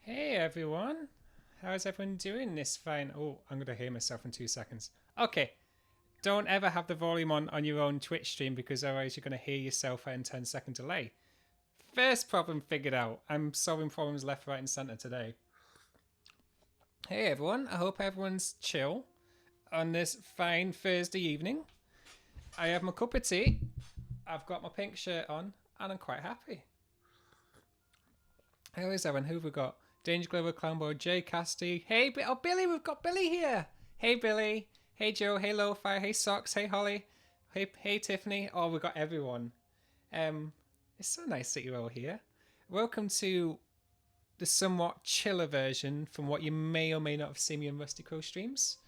Hey everyone, how's everyone doing this fine? Oh, I'm going to hear myself in 2 seconds. Okay, don't ever have the volume on your own Twitch stream because otherwise you're going to hear yourself at a 10-second delay. First problem figured out. I'm solving problems left, right and centre today. Hey everyone, I hope everyone's chill on this fine Thursday evening. I have my cup of tea, I've got my pink shirt on, and I'm quite happy. How is everyone? Who have we got? Danger Glover, Clownboy, Jay Casty. Hey, Billy, we've got Billy here. Hey, Billy. Hey, Joe. Hey, Lo-Fi. Hey, Socks. Hey, Holly. Hey, Tiffany. Oh, we've got everyone. It's so nice that you're all here. Welcome to the somewhat chiller version from what you may or may not have seen me on Rusty Crow streams.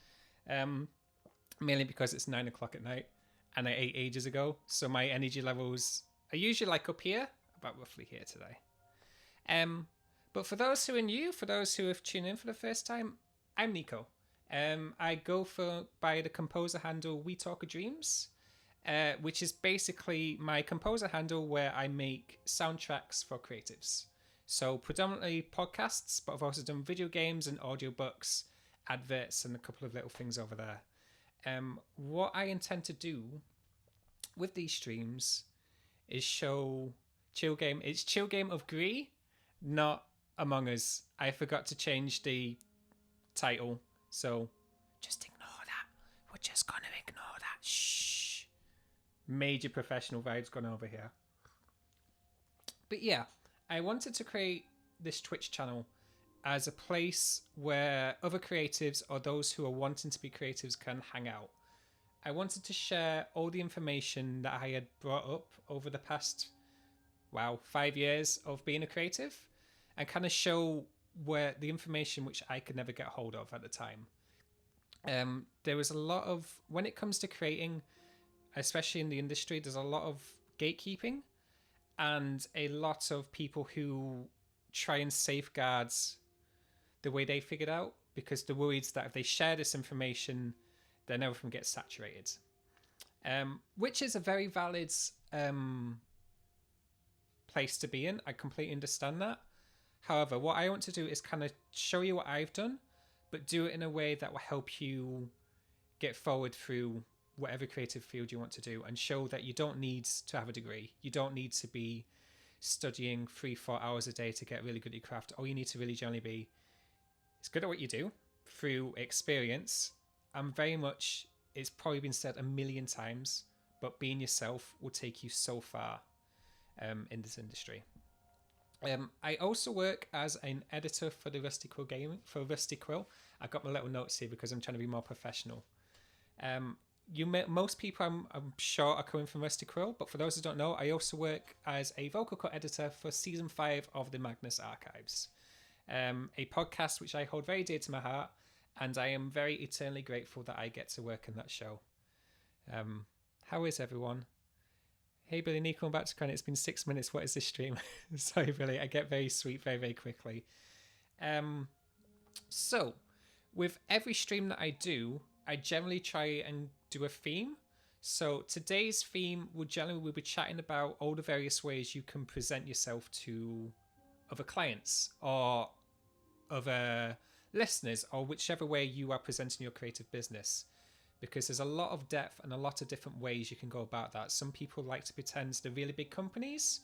Mainly because it's 9 o'clock at night and I ate ages ago. So my energy levels are usually like up here, about roughly here today. But for those who are new, for those who have tuned in for the first time, I'm Nico. I go by the composer handle We Talk of Dreams, which is basically my composer handle where I make soundtracks for creatives. So predominantly podcasts, but I've also done video games and audiobooks, adverts, and a couple of little things over there. What I intend to do with these streams is show Chill Game. It's Chill Game of Gris, not Among Us. I forgot to change the title, so just ignore that. We're just gonna ignore that. Shh. Major professional vibes gone over here. But yeah, I wanted to create this Twitch channel as a place where other creatives or those who are wanting to be creatives can hang out. I wanted to share all the information that I had brought up over the past, 5 years of being a creative, and kind of show where the information which I could never get hold of at the time. There was a lot of, when it comes to creating, especially in the industry, there's a lot of gatekeeping and a lot of people who try and safeguard the way they figured out, because they're worried that if they share this information, then everything gets saturated. Which is a very valid place to be in. I completely understand that. However, what I want to do is kind of show you what I've done, but do it in a way that will help you get forward through whatever creative field you want to do, and show that you don't need to have a degree. You don't need to be studying 3-4 hours a day to get really good at your craft. All you need to really generally be is good at what you do through experience. And very much, it's probably been said a million times, but being yourself will take you so far in this industry. I also work as an editor for the Rusty Quill game, for Rusty Quill. I got my little notes here because I'm trying to be more professional. Most people, I'm sure, are coming from Rusty Quill, but for those who don't know, I also work as a vocal cut editor for season 5 of the Magnus Archives, a podcast which I hold very dear to my heart, and I am very eternally grateful that I get to work in that show. How is everyone? Hey Billy, Nico, I'm back to credit. It's been 6 minutes. What is this stream? Sorry, Billy. I get very sweet very, very quickly. So, with every stream that I do, I generally try and do a theme. So today's theme we'll be chatting about all the various ways you can present yourself to other clients or other listeners, or whichever way you are presenting your creative business. Because there's a lot of depth and a lot of different ways you can go about that. Some people like to pretend they're really big companies.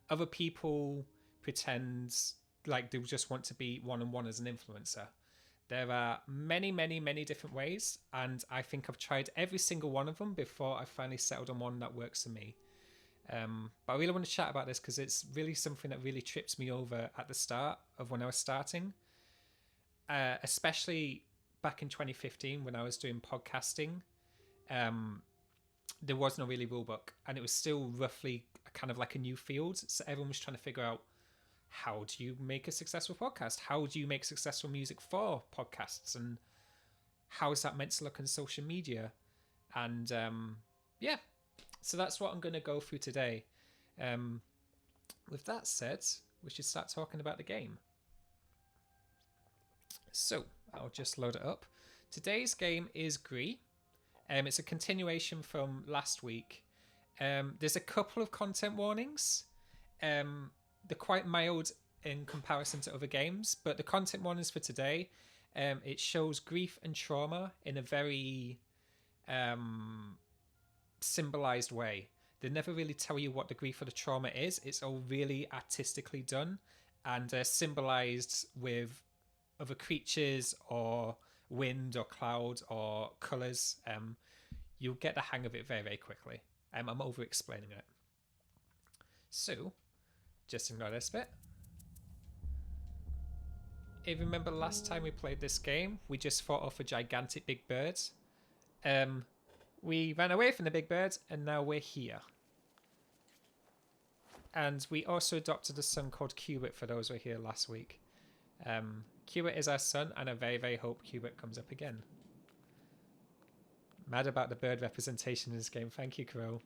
Other people pretend like they just want to be one-on-one as an influencer. There are many, many, many different ways, and I think I've tried every single one of them before I finally settled on one that works for me. But I really want to chat about this because it's really something that really tripped me over at the start of when I was starting. Especially back in 2015 when I was doing podcasting. There was no really rule book, and it was still roughly kind of like a new field. So everyone was trying to figure out, how do you make a successful podcast? How do you make successful music for podcasts? And how is that meant to look on social media? And so that's what I'm going to go through today. With that said, we should start talking about the game. So I'll just load it up. Today's game is Gris. It's a continuation from last week. There's a couple of content warnings. They're quite mild in comparison to other games, but the content warnings for today, it shows grief and trauma in a very symbolized way. They never really tell you what the grief or the trauma is. It's all really artistically done and symbolized with other creatures or wind or cloud or colors. You'll get the hang of it very, very quickly. I'm over explaining it. So just ignore this bit. If you remember last time we played this game, we just fought off a gigantic big bird. We ran away from the big bird, and now we're here. And we also adopted a son called Cubit for those who were here last week. Cubit is our son, and I very, very hope Cubit comes up again. Mad about the bird representation in this game. Thank you, Crow.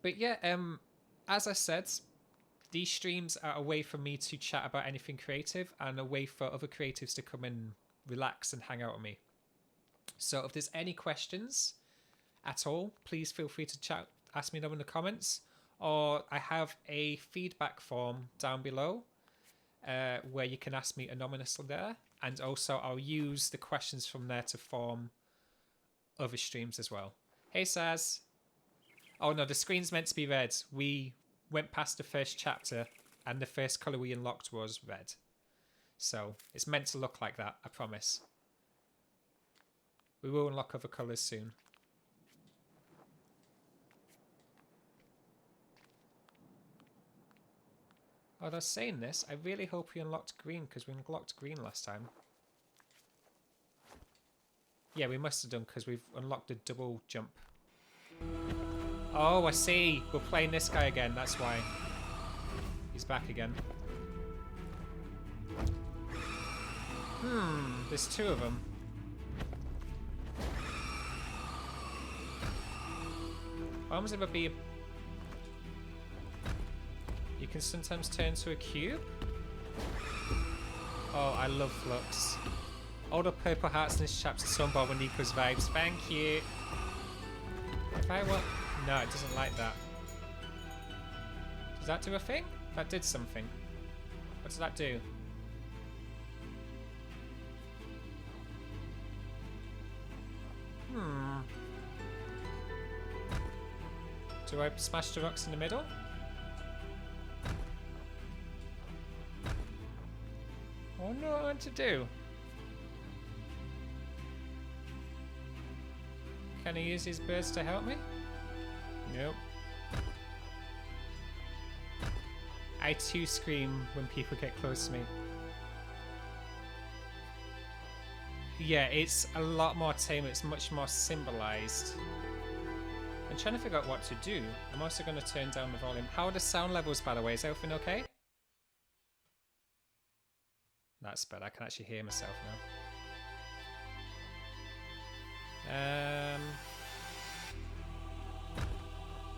But yeah, as I said, these streams are a way for me to chat about anything creative and a way for other creatives to come and relax and hang out with me. So if there's any questions at all, please feel free to ask me them in the comments, or I have a feedback form down below where you can ask me anonymously there, and also I'll use the questions from there to form other streams as well. Hey Saz. Oh no, the screen's meant to be red. We went past the first chapter and the first colour we unlocked was red. So it's meant to look like that, I promise. We will unlock other colours soon. Oh, they're saying this. I really hope we unlocked green, because we unlocked green last time. Yeah, we must have done, because we've unlocked a double jump. Oh, I see. We're playing this guy again. That's why. He's back again. There's two of them. Why must it be a... You can sometimes turn to a cube? Oh, I love Flux. All the purple hearts in this chapter so on board with Nico's vibes. Thank you. If I want... No, it doesn't like that. Does that do a thing? That did something. What does that do? Do I smash the rocks in the middle? I wonder what I want to do. Can he use his birds to help me? Nope. I too scream when people get close to me. Yeah, it's a lot more tame, it's much more symbolized. I'm trying to figure out what to do. I'm also going to turn down the volume. How are the sound levels, by the way? Is everything okay? That's better. I can actually hear myself now.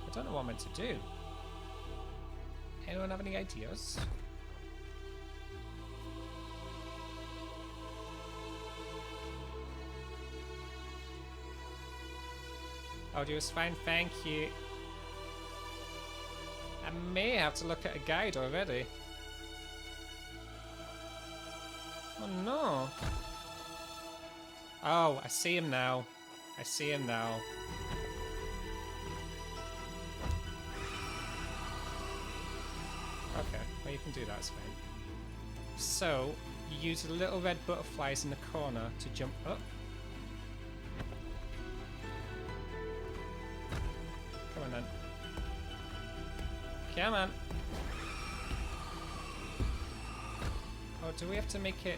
I don't know what I'm meant to do. Anyone have any ideas? Audio is fine, thank you. I may have to look at a guide already. Oh no. Oh, I see him now. I see him now. Okay, well you can do that, it's fine. So, you use the little red butterflies in the corner to jump up. Come on then. Come on. Oh, do we have to make it...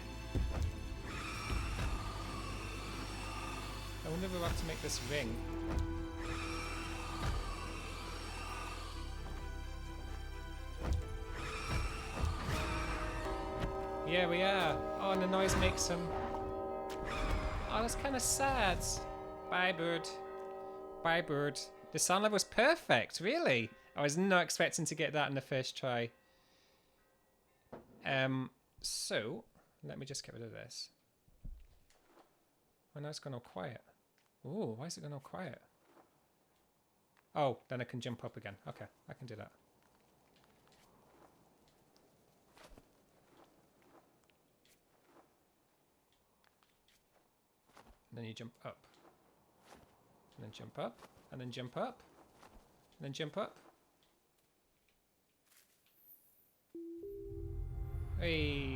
I wonder if we'll have to make this ring. Yeah, we are. Oh, and the noise makes them... Oh, that's kind of sad. Bye, bird. Bye, bird. The sound level was perfect, really. I was not expecting to get that in the first try. So, let me just get rid of this. Oh, now it's gone all quiet. Ooh, why is it gone all quiet? Oh, then I can jump up again. Okay, I can do that. And then you jump up. And then jump up. And then jump up. And then jump up. Hey.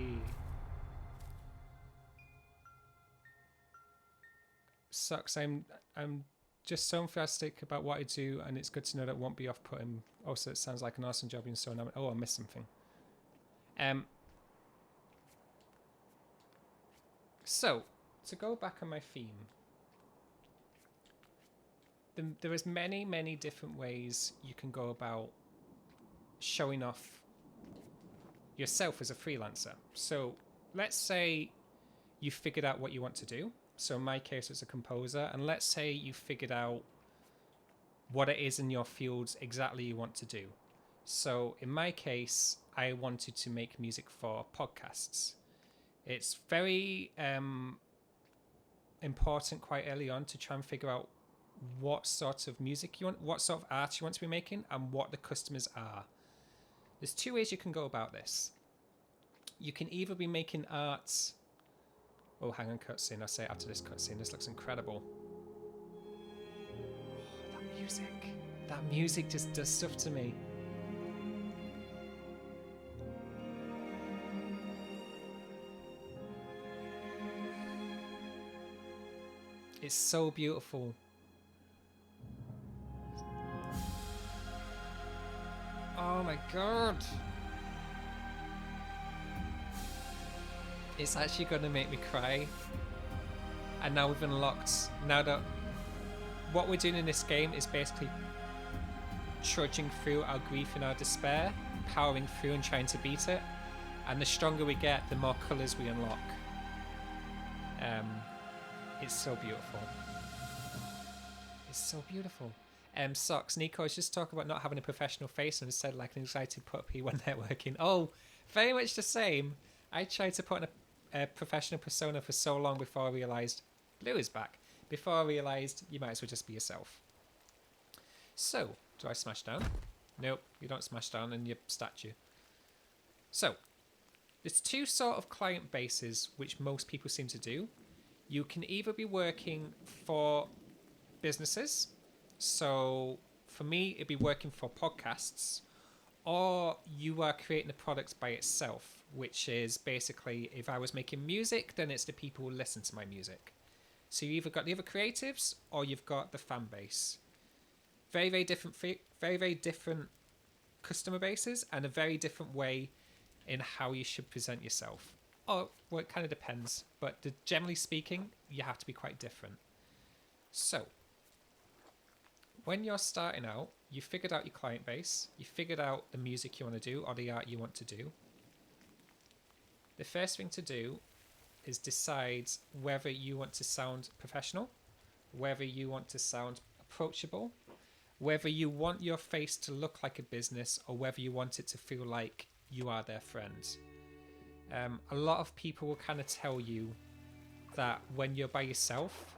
Sucks. I'm just so enthusiastic about what I do, and it's good to know that it won't be off-putting. Also, it sounds like an awesome job, and so on. Oh, I missed something. So to go back on my theme, there is many different ways you can go about showing off yourself as a freelancer. So let's say you figured out what you want to do. So in my case, it's a composer. And let's say you figured out what it is in your fields exactly you want to do. So in my case, I wanted to make music for podcasts. It's very important quite early on to try and figure out what sort of music you want, what sort of art you want to be making, and what the customers are. There's two ways you can go about this. You can either be making arts... Oh, hang on, cutscene. I'll say it after this cutscene. This looks incredible. Oh, that music. That music just does stuff to me. It's so beautiful. Oh my god. It's actually going to make me cry. And now we've unlocked... Now that... What we're doing in this game is basically trudging through our grief and our despair, powering through and trying to beat it. And the stronger we get, the more colours we unlock. It's so beautiful. It's so beautiful. Socks. Nico was just talking about not having a professional face and said like an excited puppy when they're working. Oh, very much the same. I tried to put on a professional persona for so long before I realised Blue is back. Before I realised you might as well just be yourself. So, do I smash down? Nope, you don't smash down in your statue. So, there's two sort of client bases which most people seem to do. You can either be working for businesses. So for me, it'd be working for podcasts, or you are creating a product by itself, which is basically if I was making music, then it's the people who listen to my music. So you either got the other creatives or you've got the fan base. Very, very different, very, very different customer bases and a very different way in how you should present yourself. Oh, well, it kind of depends, but generally speaking, you have to be quite different. So, when you're starting out, you figured out your client base, you figured out the music you want to do or the art you want to do. The first thing to do is decide whether you want to sound professional, whether you want to sound approachable, whether you want your face to look like a business or whether you want it to feel like you are their friend. A lot of people will kind of tell you that when you're by yourself,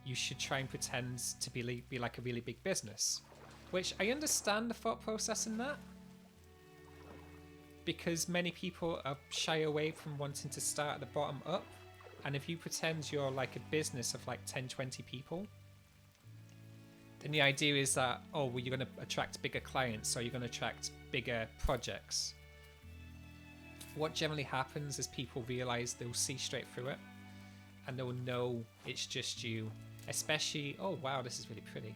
you should try and pretend to be like a really big business. Which I understand the thought process in that. Because many people are shy away from wanting to start at the bottom up. And if you pretend you're like a business of like 10, 20 people, then the idea is that, oh, well, you're going to attract bigger clients or you're going to attract bigger projects. What generally happens is people realize they'll see straight through it and they'll know it's just you. Especially, oh wow, this is really pretty.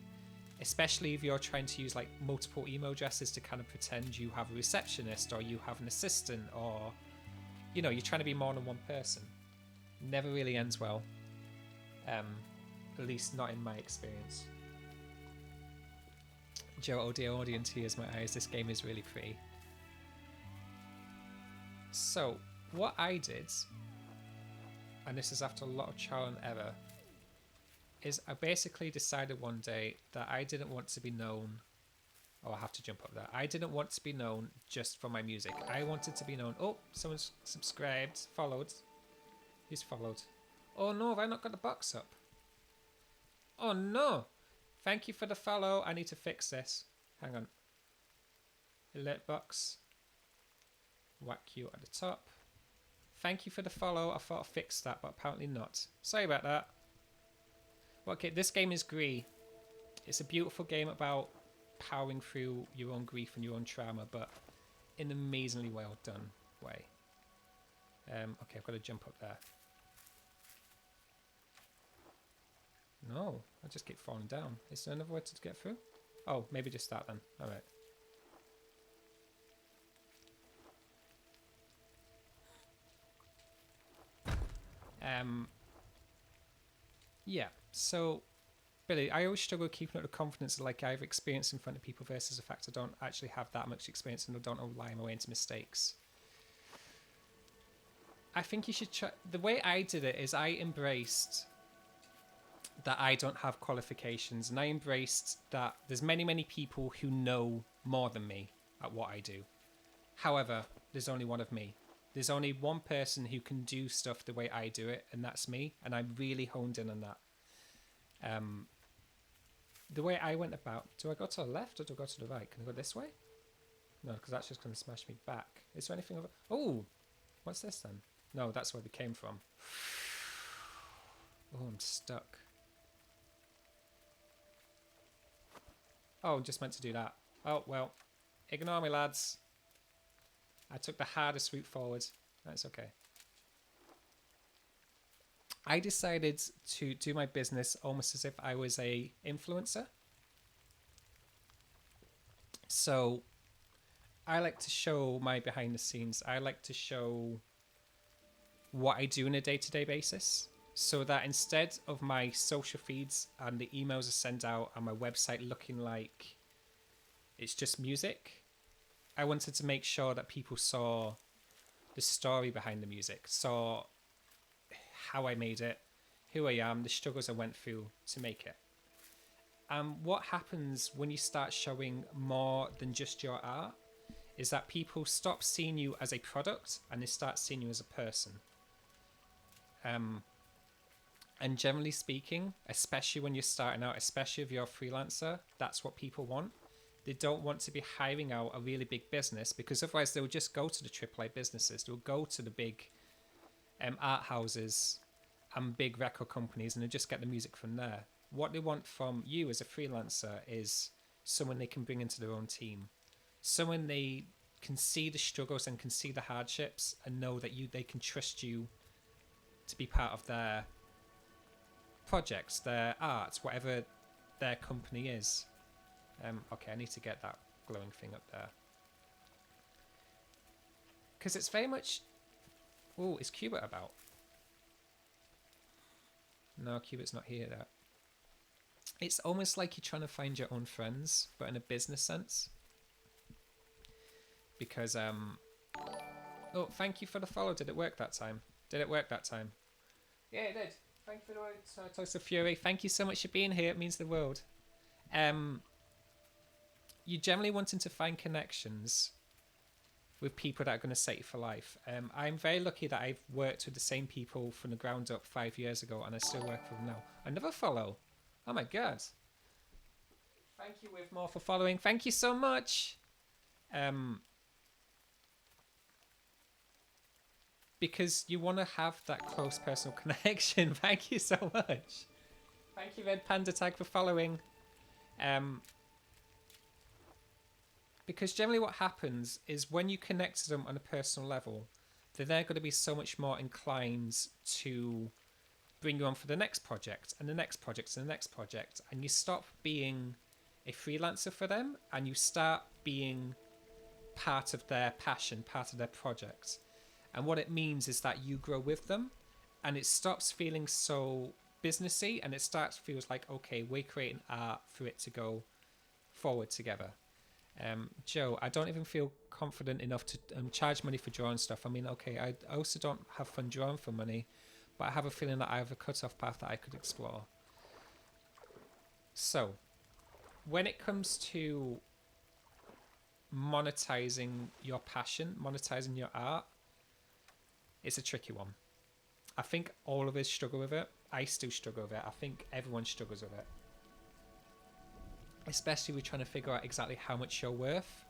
Especially if you're trying to use like multiple email addresses to kind of pretend you have a receptionist or you have an assistant or, you know, you're trying to be more than one person. Never really ends well. At least not in my experience. Joe, oh dear, audience, tears my eyes. This game is really pretty. So, what I did, and this is after a lot of trial and error, is I basically decided one day that I didn't want to be known. Oh, I have to jump up there. I didn't want to be known just for my music. I wanted to be known. Oh, someone's subscribed, followed. Who's followed? Oh no, have I not got the box up? Oh no! Thank you for the follow. I need to fix this. Hang on. Alert box. Whack you at the top. Thank you for the follow. I thought I fixed that, but apparently not. Sorry about that. Okay, this game is Gris. It's a beautiful game about powering through your own grief and your own trauma, but in an amazingly well done way. Okay, I've got to jump up there. No, I just keep falling down. Is there another way to get through? Oh, maybe just that then. Alright. Yeah, so Billy, I always struggle keeping up the confidence like I've experienced in front of people versus the fact I don't actually have that much experience and I don't rely my way into mistakes. I think you should try. The way I did it is I embraced that I don't have qualifications and I embraced that there's many, many people who know more than me at what I do. However, there's only one of me. There's only one person who can do stuff the way I do it, and that's me. And I really honed in on that. The way I went about... Do I go to the left or do I go to the right? Can I go this way? No, because that's just going to smash me back. Is there anything over... Oh! What's this then? No, that's where we came from. Oh, I'm stuck. Oh, just meant to do that. Oh, well. Ignore me, lads. I took the hardest route forward. That's okay. I decided to do my business almost as if I was a influencer. So I like to show my behind the scenes. I like to show what I do on a day-to-day basis, so that instead of my social feeds and the emails I send out and my website looking like it's just music, I wanted to make sure that people saw the story behind the music, saw how I made it, who I am, the struggles I went through to make it. And what happens when you start showing more than just your art is that people stop seeing you as a product and they start seeing you as a person. And generally speaking, especially when you're starting out, especially if you're a freelancer, that's what people want. They don't want to be hiring out a really big business, because otherwise they'll just go to the AAA businesses. They'll go to the big art houses and big record companies, and they'll just get the music from there. What they want from you as a freelancer is someone they can bring into their own team, someone they can see the struggles and can see the hardships and know that they can trust you to be part of their projects, their art, whatever their company is. Okay, I need to get that glowing thing up there, because it's very much... Oh, is Cubit about? No, Cubit's not here yet. It's almost like you're trying to find your own friends, but in a business sense. Because, oh, thank you for the follow. Did it work that time? Did it work that time? Yeah, it did. Thank you for the Toast of Fury. Thank you so much for being here. It means the world. You're generally wanting to find connections with people that are going to set you for life. I'm very lucky that I've worked with the same people from the ground up 5 years ago, and I still work with them now. Another follow. Oh my god. Thank you, with more, for following. Thank you so much. Because you want to have that close personal connection. Thank you so much. Thank you, Red Panda Tag, for following. Because generally what happens is when you connect to them on a personal level, they're going to be so much more inclined to bring you on for the next project and the next project and the next project. And you stop being a freelancer for them and you start being part of their passion, part of their project. And what it means is that you grow with them, and it stops feeling so businessy, and it feels like, okay, we're creating art for it to go forward together. Joe, I don't even feel confident enough to charge money for drawing stuff. I mean, okay, I also don't have fun drawing for money, but I have a feeling that I have a cut-off path that I could explore. So, when it comes to monetizing your passion, monetizing your art, it's a tricky one. I think all of us struggle with it. I still struggle with it. I think everyone struggles with it. Especially with trying to figure out exactly how much you're worth.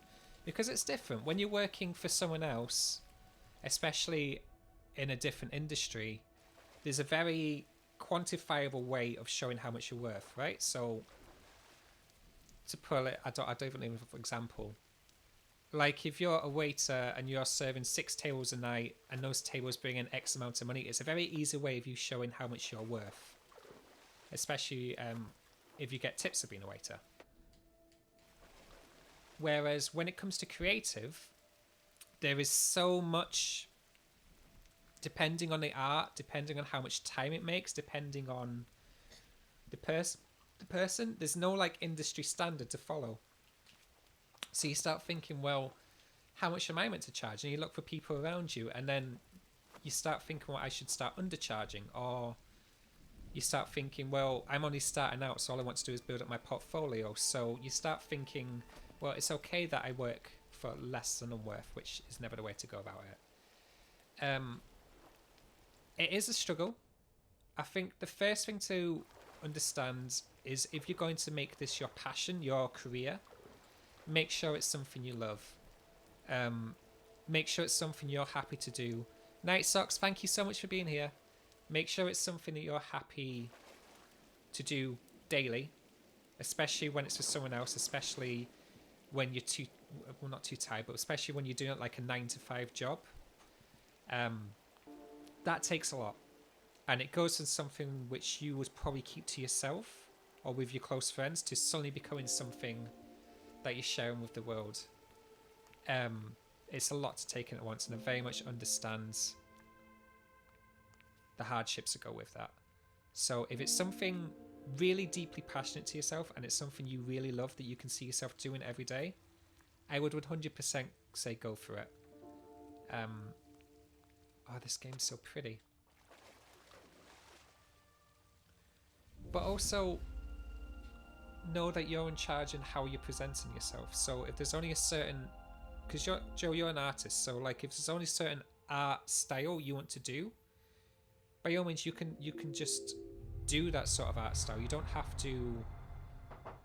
Because it's different. When you're working for someone else, especially in a different industry, there's a very quantifiable way of showing how much you're worth, right? So, to pull it, I don't even have an example. Like, if you're a waiter and you're serving 6 tables a night and those tables bring in X amount of money, it's a very easy way of you showing how much you're worth. Especially if you get tips for being a waiter. Whereas when it comes to creative, there is so much, depending on the art, depending on how much time it makes, depending on the person, there's no like industry standard to follow. So you start thinking, well, how much am I meant to charge? And you look for people around you, and then you start thinking, well, I should start undercharging. Or you start thinking, well, I'm only starting out, so all I want to do is build up my portfolio. So you start thinking, well, it's okay that I work for less than I'm worth, which is never the way to go about it. It is a struggle. I think the first thing to understand is, if you're going to make this your passion, your career, make sure it's something you love. Make sure it's something you're happy to do. Night Socks, thank you so much for being here. Make sure it's something that you're happy to do daily, especially when it's for someone else, especially when you're not too tired, but especially when you're doing it like a 9-to-5 job. That takes a lot. And it goes from something which you would probably keep to yourself or with your close friends to suddenly becoming something that you're sharing with the world. It's a lot to take in at once, and I very much understand the hardships that go with that. So if it's something really deeply passionate to yourself and it's something you really love that you can see yourself doing every day, I would 100% say go for it. Oh, this game's so pretty. But also know that you're in charge in how you're presenting yourself. So if there's only a certain, because Joe, you're an artist, so like if there's only a certain art style you want to do, by all means you can just do that sort of art style. You don't have to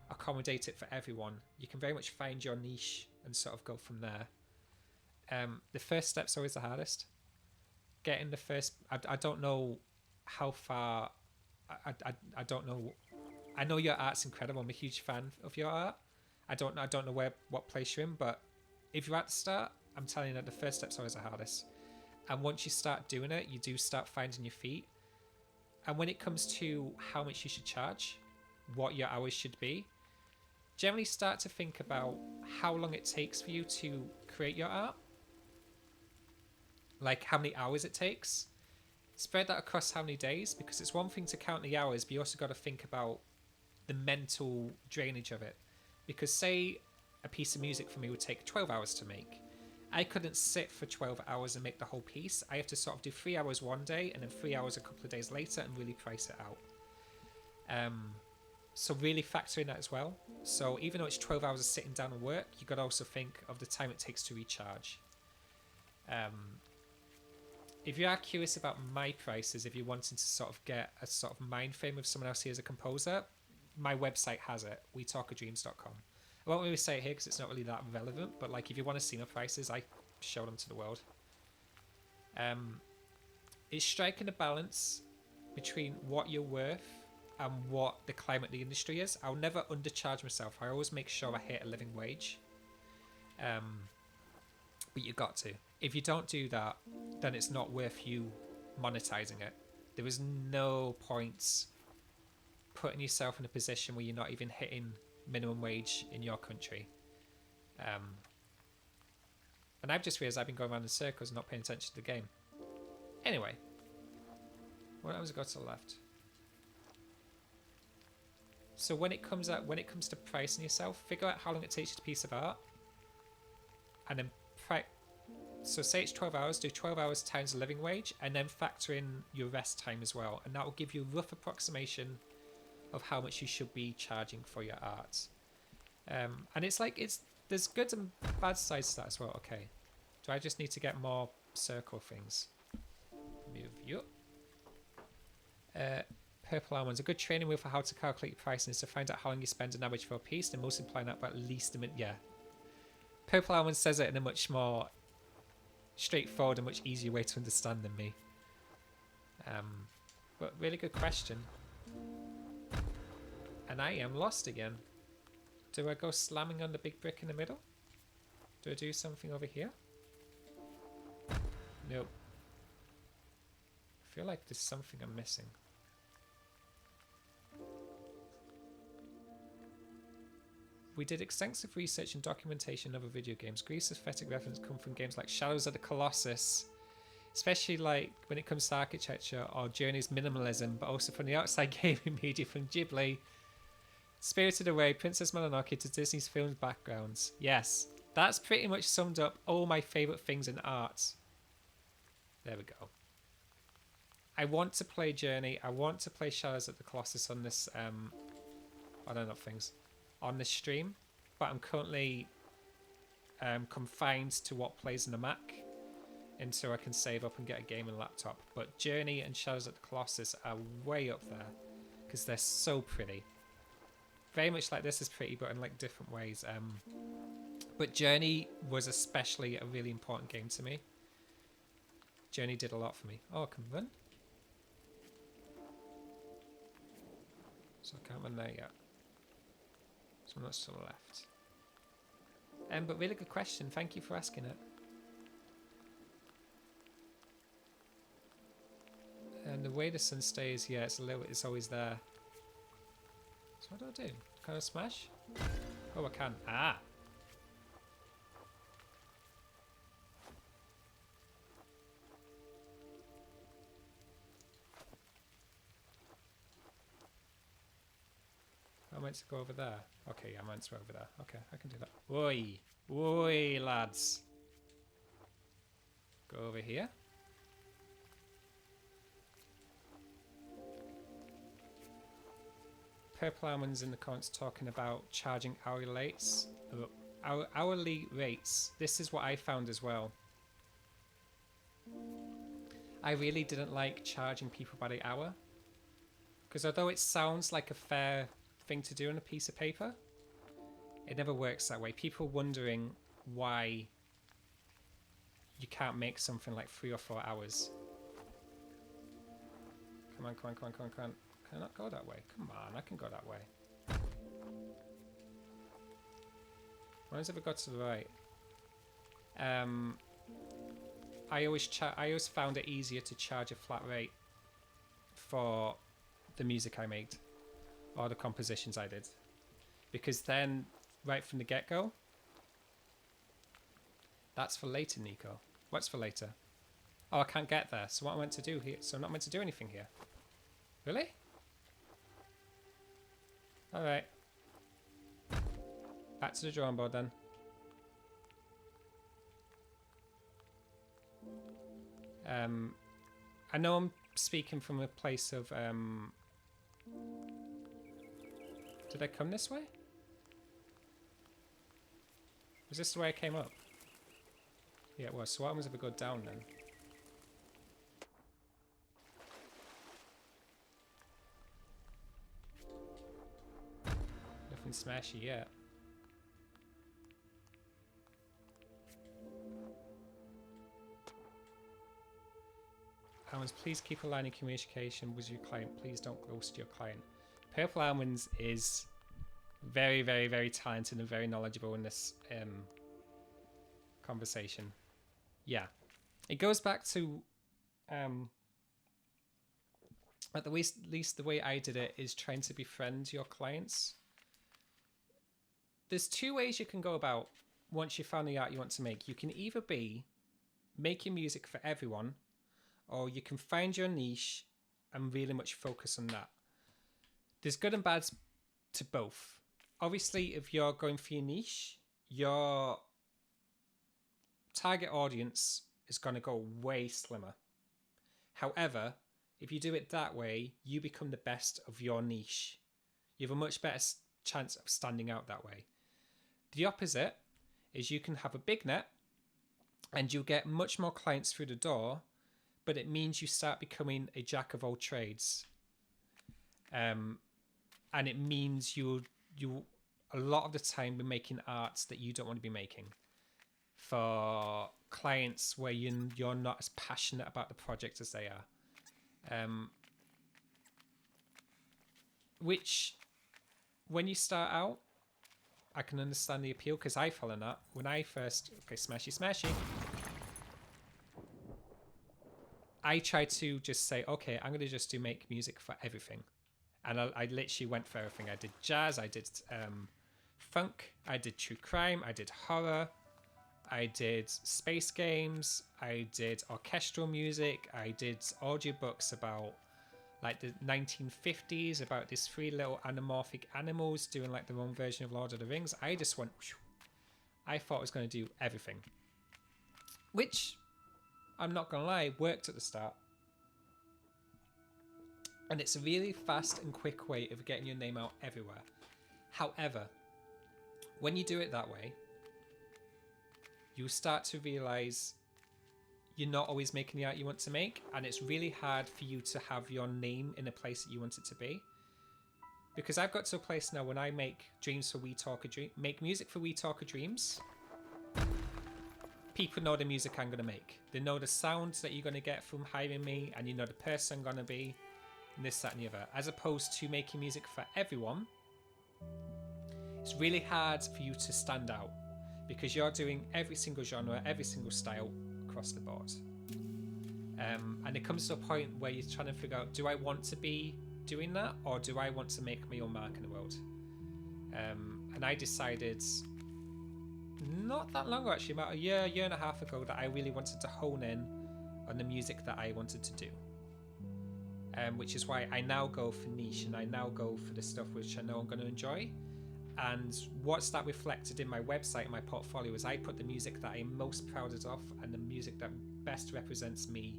accommodate it for everyone. You can very much find your niche and sort of go from there. The first step's always the hardest. Getting the first, I don't know how far, I don't know. I know your art's incredible. I'm a huge fan of your art. I don't know what place you're in, but if you're at the start, I'm telling you that the first step's always the hardest. And once you start doing it, you do start finding your feet. And when it comes to how much you should charge, what your hours should be, generally start to think about how long it takes for you to create your art. Like how many hours it takes. Spread that across how many days, because it's one thing to count the hours, but you also got to think about the mental drainage of it. Because say a piece of music for me would take 12 hours to make. I couldn't sit for 12 hours and make the whole piece. I have to sort of do 3 hours one day and then 3 hours a couple of days later and really price it out. So really factor in that as well. So even though it's 12 hours of sitting down and work, you got to also think of the time it takes to recharge. If you are curious about my prices, if you're wanting to sort of get a sort of mind frame of someone else here as a composer, my website has it, wetalkofdreams.com. I won't really say it here because it's not really that relevant, but like if you want to see my prices, I show them to the world. It's striking a balance between what you're worth and what the climate of the industry is. I'll never undercharge myself. I always make sure I hit a living wage. But you got to. If you don't do that, then it's not worth you monetizing it. There is no point putting yourself in a position where you're not even hitting minimum wage in your country. And I've just realized I've been going around in circles and not paying attention to the game. Anyway, what else go to the left? So when it comes to pricing yourself, figure out how long it takes you to piece of art, and then so say it's 12 hours, do 12 hours times a living wage, and then factor in your rest time as well, and that will give you a rough approximation of how much you should be charging for your art. And there's good and bad sides to that as well. Okay, do I just need to get more circle things? Move you. Purple almonds. A good training wheel for how to calculate your pricing is to find out how long you spend on average for a piece, and multiplying that by at least a minute. Yeah. Purple almonds says it in a much more straightforward and much easier way to understand than me. But really good question. And I am lost again. Do I go slamming on the big brick in the middle? Do I do something over here? Nope. I feel like there's something I'm missing. We did extensive research and documentation of other video games. Gris' aesthetic reference come from games like Shadows of the Colossus, especially like when it comes to architecture, or Journey's minimalism, but also from the outside gaming media from Ghibli, Spirited Away, Princess Mononoke to Disney's films backgrounds. Yes, that's pretty much summed up all my favourite things in art. There we go. I want to play Journey. I want to play Shadows of the Colossus on this, I don't know things. On this stream, but I'm currently confined to what plays in the Mac until I can save up and get a gaming laptop. But Journey and Shadows of the Colossus are way up there because they're so pretty. Very much like this is pretty, but in like different ways. But Journey was especially a really important game to me. Journey did a lot for me. Oh, I can run. So I can't run there yet. So much to the left. But really good question. Thank you for asking it. And the way the sun stays, yeah, it's always there. So what do? Can I smash? Oh, I can. Ah! meant to go over there? Okay, yeah, I'm meant to go over there. Okay, I can do that. Oi! Oi, lads! Go over here. Purple Almonds in the comments talking about charging hourly rates. Hourly rates. This is what I found as well. I really didn't like charging people by the hour. Because although it sounds like a fair thing to do on a piece of paper, it never works that way. People wondering why you can't make something like 3 or 4 hours. Come on, come on, come on, come on, come on. Can I not go that way? Come on, I can go that way. When has it got to the right? I always found it easier to charge a flat rate for the music I made or the compositions I did, because then right from the get-go, that's for later, Nico. What's for later? Oh, I can't get there. So what am I meant to do here? So I'm not meant to do anything here. Really? All right. Back to the drawing board then. I know I'm speaking from a place of did I come this way? Was this the way I came up? Yeah, it was. So what happens if I go down then? Nothing smashy yet. Almonds, please keep a line of communication with your client. Please don't ghost your client. Purple Almonds is very, very, very talented and very knowledgeable in this conversation. Yeah. It goes back to, at the least the way I did it is trying to befriend your clients. There's 2 ways you can go about once you found the art you want to make. You can either be making music for everyone, or you can find your niche and really much focus on that. There's good and bad to both. Obviously, if you're going for your niche, your target audience is going to go way slimmer. However, if you do it that way, you become the best of your niche. You have a much better chance of standing out that way. The opposite is you can have a big net and you'll get much more clients through the door, but it means you start becoming a jack of all trades. And it means you a lot of the time be making arts that you don't want to be making for clients where you're not as passionate about the project as they are. Which, when you start out, I can understand the appeal, because I fell in that. When I first... Okay, smashy, smashy. I tried to just say, okay, I'm going to just make music for everything. And I literally went for everything. I did jazz, I did funk, I did true crime, I did horror, I did space games, I did orchestral music, I did audiobooks about like the 1950s, about these 3 little anamorphic animals doing like their own version of Lord of the Rings. I just went, whew. I thought I was going to do everything. Which, I'm not going to lie, worked at the start. And it's a really fast and quick way of getting your name out everywhere. However, when you do it that way, you start to realize you're not always making the art you want to make, and it's really hard for you to have your name in a place that you want it to be. Because I've got to a place now when I make make music for We Talker Dreams, people know the music I'm going to make. They know the sounds that you're going to get from hiring me, and you know the person I'm going to be, and this, that, and the other. As opposed to making music for everyone, it's really hard for you to stand out, because you're doing every single genre, every single style across the board. And it comes to a point where you're trying to figure out, do I want to be doing that, or do I want to make my own mark in the world? And I decided not that long ago, actually, about a year and a half ago, that I really wanted to hone in on the music that I wanted to do. which is why I now go for niche and I now go for the stuff which I know I'm going to enjoy. And what's that reflected in my website and my portfolio is I put the music that I'm most proud of and the music that best represents me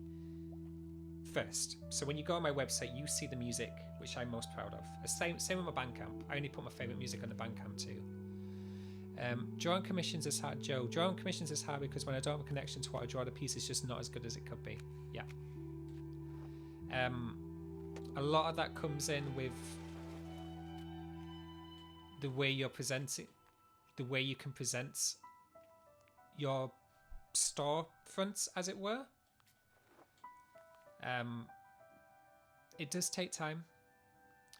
first. So when you go on my website, you see the music which I'm most proud of. Same with my Bandcamp. I only put my favourite music on the Bandcamp too. Drawing commissions is hard, Joe. Drawing commissions is hard because when I don't have a connection to what I draw, the piece is just not as good as it could be. Yeah. A lot of that comes in with the way you're presenting, the way you can present your storefronts, as it were. It does take time.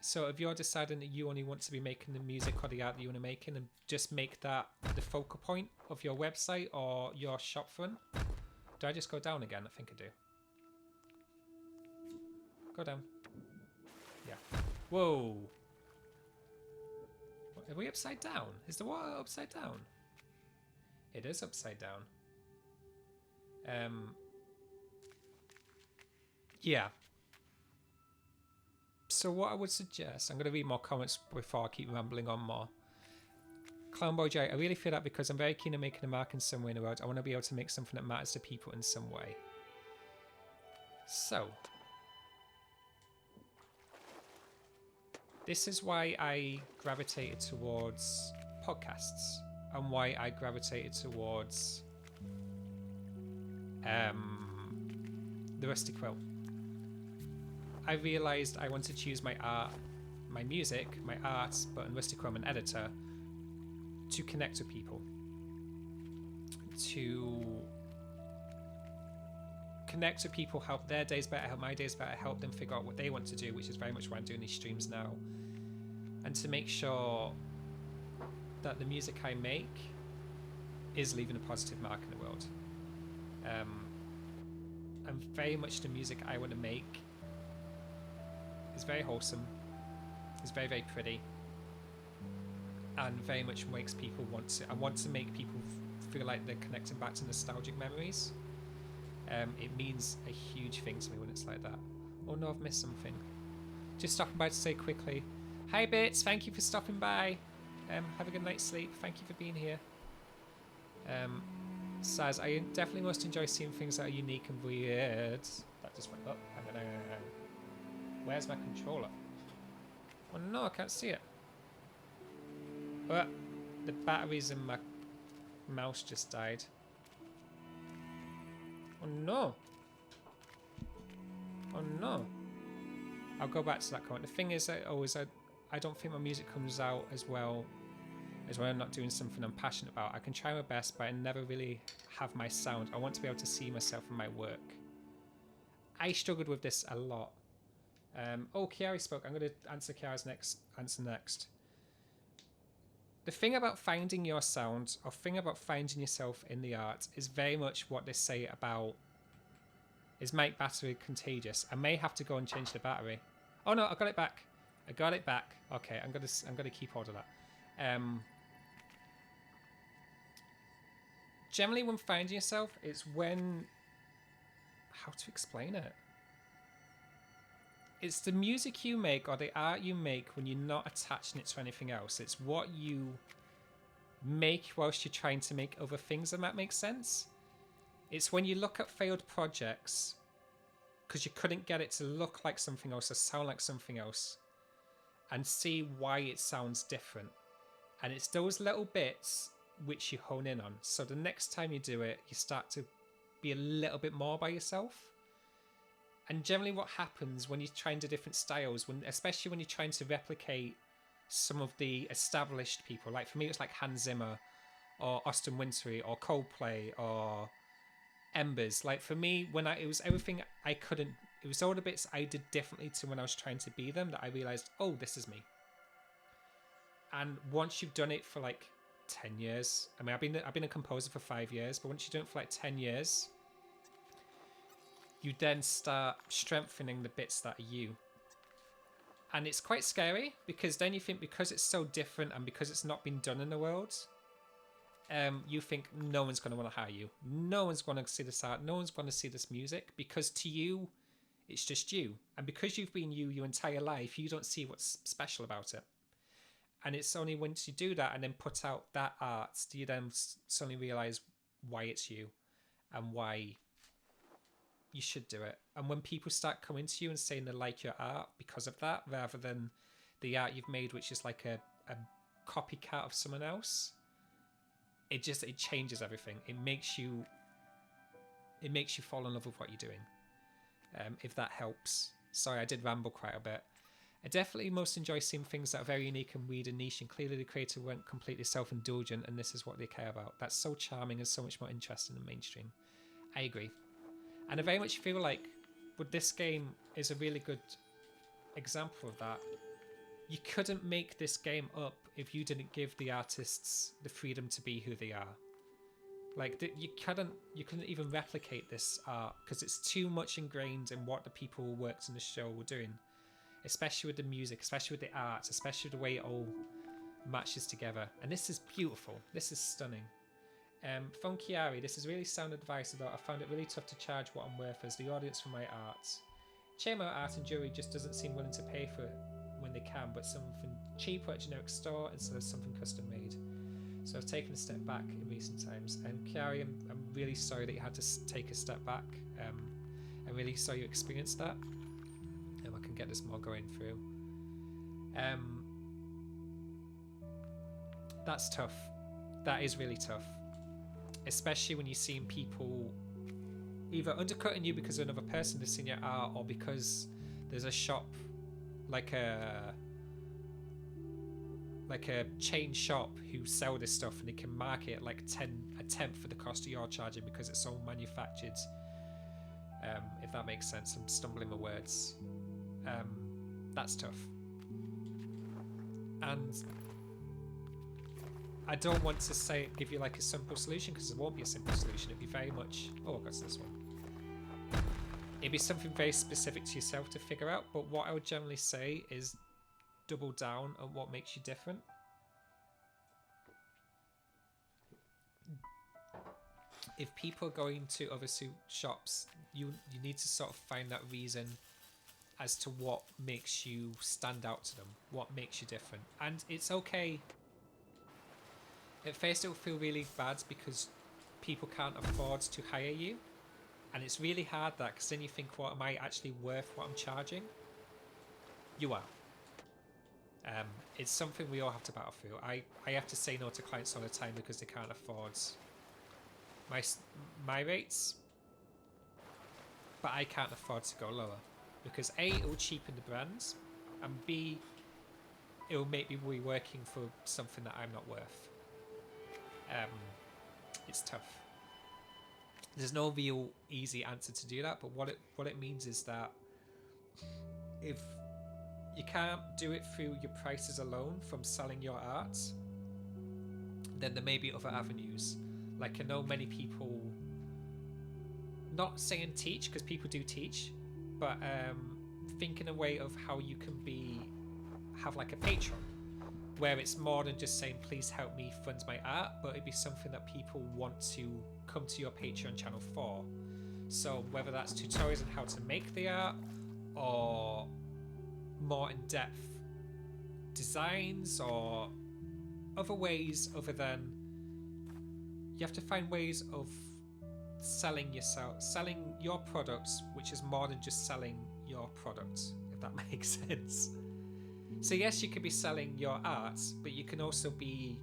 So if you're deciding that you only want to be making the music or the art that you want to make, and just make that the focal point of your website or your shop front. Do I just go down again? I think I do. Go down. Yeah. Whoa. Are we upside down? Is the water upside down? It is upside down. Yeah. So what I would suggest, I'm going to read more comments before I keep rambling on more. Clownboy J, I really feel that because I'm very keen on making a mark in some way in the world, I want to be able to make something that matters to people in some way. So, this is why I gravitated towards podcasts and why I gravitated towards the Rusty Quill. I realised I wanted to use my art, my music, my art, but in Rusty Quill I'm an editor, to connect with people. To connect with people, help their days better, help my days better, help them figure out what they want to do, which is very much why I'm doing these streams now. And to make sure that the music I make is leaving a positive mark in the world. And very much the music I want to make is very wholesome, it's very, very pretty, and very much makes people want to, I want to make people feel like they're connecting back to nostalgic memories. It means a huge thing to me when it's like that. Oh no, I've missed something. Just stopping by to say quickly, hi Bits, thank you for stopping by. Have a good night's sleep, thank you for being here. Says, I definitely must enjoy seeing things that are unique and weird. That just went up. Hang on. Where's my controller? Oh no, I can't see it. But the batteries in my mouse just died. Oh no. Oh no. I'll go back to that comment. The thing is, I don't think my music comes out as well as when I'm not doing something I'm passionate about. I can try my best, but I never really have my sound. I want to be able to see myself in my work. I struggled with this a lot. Oh, Chiari spoke. I'm going to answer Chiari's answer next. The thing about finding your sound, or thing about finding yourself in the art, is very much what they say about, is make battery contagious. I may have to go and change the battery. Oh no, I got it back. I got it back. Okay, I'm gonna keep hold of that. Generally, when finding yourself, it's when, how to explain it? It's the music you make or the art you make when you're not attaching it to anything else. It's what you make whilst you're trying to make other things, and that makes sense. It's when you look at failed projects because you couldn't get it to look like something else or sound like something else, and see why it sounds different. And it's those little bits which you hone in on. So the next time you do it, you start to be a little bit more by yourself. And generally what happens when you're trying to different styles, especially when you're trying to replicate some of the established people, like for me it's like Hans Zimmer or Austin Wintory or Coldplay or Embers. Like for me, it was everything I couldn't, it was all the bits I did differently to when I was trying to be them that I realised, oh, this is me. And once you've done it for like 10 years, I mean, I've been a composer for 5 years, but once you do it for like 10 years, you then start strengthening the bits that are you. And it's quite scary because then you think, because it's so different and because it's not been done in the world, you think no one's going to want to hire you. No one's going to see this art. No one's going to see this music, because to you, It's just you. And because you've been you your entire life, you don't see what's special about it. And it's only once you do that and then put out that art do you then suddenly realize why it's you and why you should do it. And when people start coming to you and saying they like your art because of that, rather than the art you've made, which is like a copycat of someone else, it changes everything. It makes you fall in love with what you're doing. If that helps. Sorry, I did ramble quite a bit. I definitely most enjoy seeing things that are very unique and weird and niche, and clearly the creator weren't completely self-indulgent and this is what they care about. That's so charming and so much more interesting than mainstream. I agree. And I very much feel like this game is a really good example of that. You couldn't make this game up if you didn't give the artists the freedom to be who they are. Like, you couldn't even replicate this art because it's too much ingrained in what the people who worked on the show were doing. Especially with the music, especially with the art, especially the way it all matches together. And this is beautiful. This is stunning. From Chiari, this is really sound advice, although I found it really tough to charge what I'm worth as the audience for my art. Chemo Art and Jewelry just doesn't seem willing to pay for it when they can, but something cheaper at a generic store instead of something custom made. So I've taken a step back in recent times. And Chiari, I'm really sorry that you had to take a step back. I'm really sorry you experienced that. I can get this more going through. That's tough. That is really tough. Especially when you're seeing people either undercutting you because another person has seen your art, or because there's a shop like a chain shop who sell this stuff and they can market it like a tenth for the cost of you're charging because it's all manufactured. If that makes sense, I'm stumbling my words. That's tough. And I don't want to give you like a simple solution, because there won't be a simple solution. It'd be very much, oh, I've got this one. It'd be something very specific to yourself to figure out, but what I would generally say is double down on what makes you different. If people are going to other shops, you need to sort of find that reason as to what makes you stand out to them, what makes you different. And it's okay. At first it will feel really bad because people can't afford to hire you, and it's really hard that, because then you think, what am I actually worth what I'm charging? You are. It's something we all have to battle through. I have to say no to clients all the time because they can't afford my rates, but I can't afford to go lower because A, it will cheapen the brands, and B, it will make me be working for something that I'm not worth. It's tough. There's no real easy answer to do that, but what it means is that if you can't do it through your prices alone from selling your art, then there may be other avenues. Like, I know many people, not saying teach, because people do teach, but thinking a way of how you can have like a Patreon, where it's more than just saying, please help me fund my art, but it'd be something that people want to come to your Patreon channel for. So whether that's tutorials on how to make the art, or more in-depth designs, or other ways other than, you have to find ways of selling your products, which is more than just selling your product, if that makes sense. So yes, you could be selling your art, but you can also be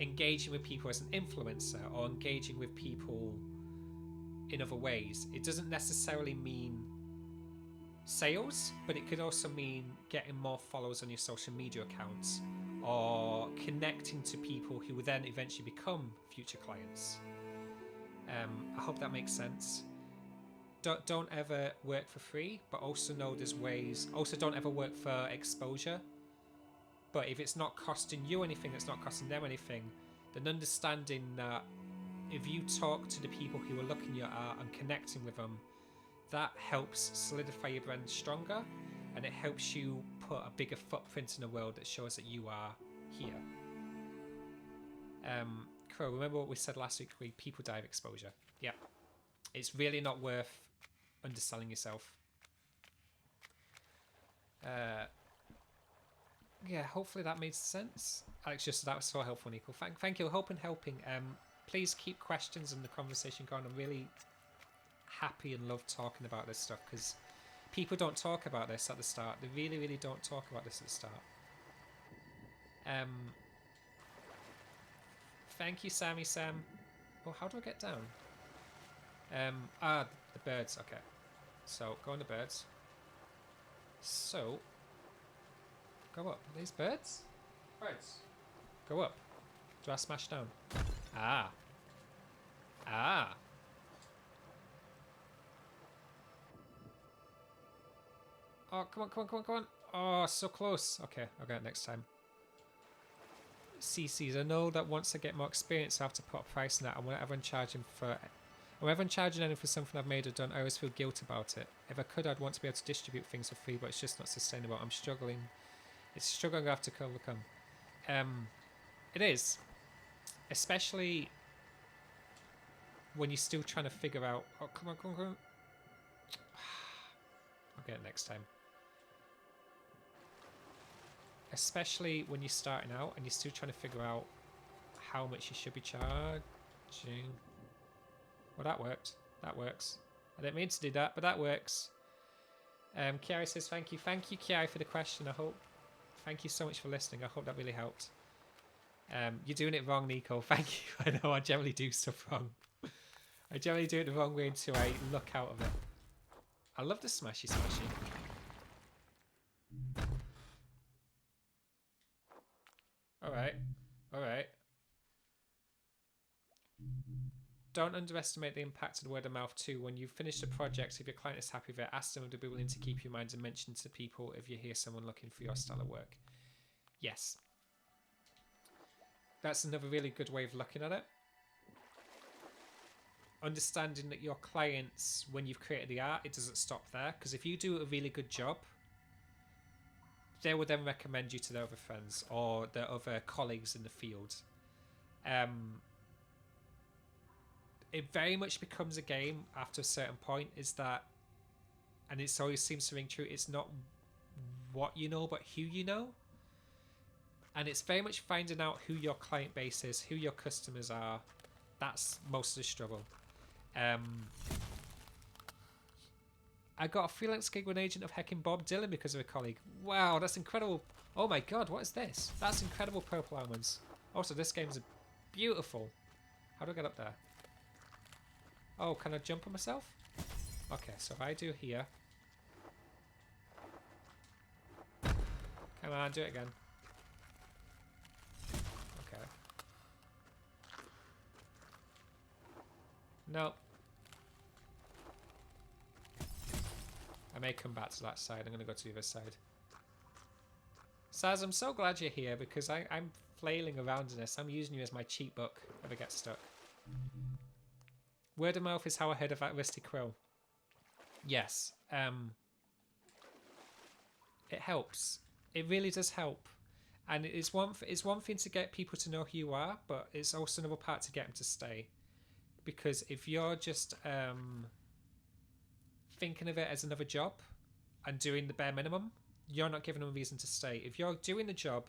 engaging with people as an influencer, or engaging with people in other ways. It doesn't necessarily mean sales, but it could also mean getting more followers on your social media accounts, or connecting to people who will then eventually become future clients. I hope that makes sense. Don't ever work for free, but also know there's ways. Also, don't ever work for exposure. But if it's not costing you anything, it's not costing them anything, then understanding that if you talk to the people who are looking at your art and connecting with them, that helps solidify your brand stronger, and it helps you put a bigger footprint in the world that shows that you are here. Crow, remember what we said last week? People die of exposure. Yeah. It's really not worth underselling yourself. Yeah, hopefully that made sense. Alex, just that was so helpful, Nico. Thank you. Hope and helping. Please keep questions and the conversation going. I'm really happy and love talking about this stuff because people don't talk about this at the start. They really, really don't talk about this at the start. Thank you, Sammy Sam. Oh, how do I get down? The birds. Okay. So, go on the birds. So, go up. Are these birds? Birds. Go up. Do I smash down? Ah. Ah. Oh, come on, come on, come on, come on. Oh, so close. Okay, I'll get it next time. CCs, I know that once I get more experience, I have to put a price on that. And whenever I'm charging anything for something I've made or done, I always feel guilt about it. If I could, I'd want to be able to distribute things for free, but it's just not sustainable. I'm struggling. It's a struggle I have to overcome. It is. Especially when you're still trying to figure out... Oh, come on, come on, come on. I'll get it next time. Especially when you're starting out and you're still trying to figure out how much you should be charging. Well, that worked. That works. I didn't mean to do that, but that works. Kiara says thank you. Thank you, Kiara, for the question. Thank you so much for listening. I hope that really helped. You're doing it wrong, Nico. Thank you. I know I generally do stuff wrong. I generally do it the wrong way until I look out of it. I love the smashy smashy. Alright. Alright. Don't underestimate the impact of the word of mouth too. When you've finished a project, if your client is happy with it, ask them to be willing to keep your mind and mention to people if you hear someone looking for your style of work. Yes. That's another really good way of looking at it. Understanding that your clients, when you've created the art, it doesn't stop there. Because if you do a really good job, they will then recommend you to their other friends or their other colleagues in the field. It very much becomes a game after a certain point, is that, and it always seems to ring true, it's not what you know, but who you know. And it's very much finding out who your client base is, who your customers are. That's most of the struggle. I got a freelance gig with an agent of hecking Bob Dylan because of a colleague. Wow, that's incredible. Oh my god, what is this? That's incredible, purple almonds. Also, this game's beautiful. How do I get up there? Oh, can I jump on myself? Okay, so if I do here. Come on, do it again. Okay. No. I may come back to that side. I'm going to go to the other side. Saz, I'm so glad you're here because I'm flailing around in this. I'm using you as my cheat book if I get stuck. Word of mouth is how I heard of that Rusty Quill. Yes. It helps. It really does help. And it's one thing to get people to know who you are, but it's also another part to get them to stay. Because if you're just thinking of it as another job and doing the bare minimum, you're not giving them a reason to stay. If you're doing the job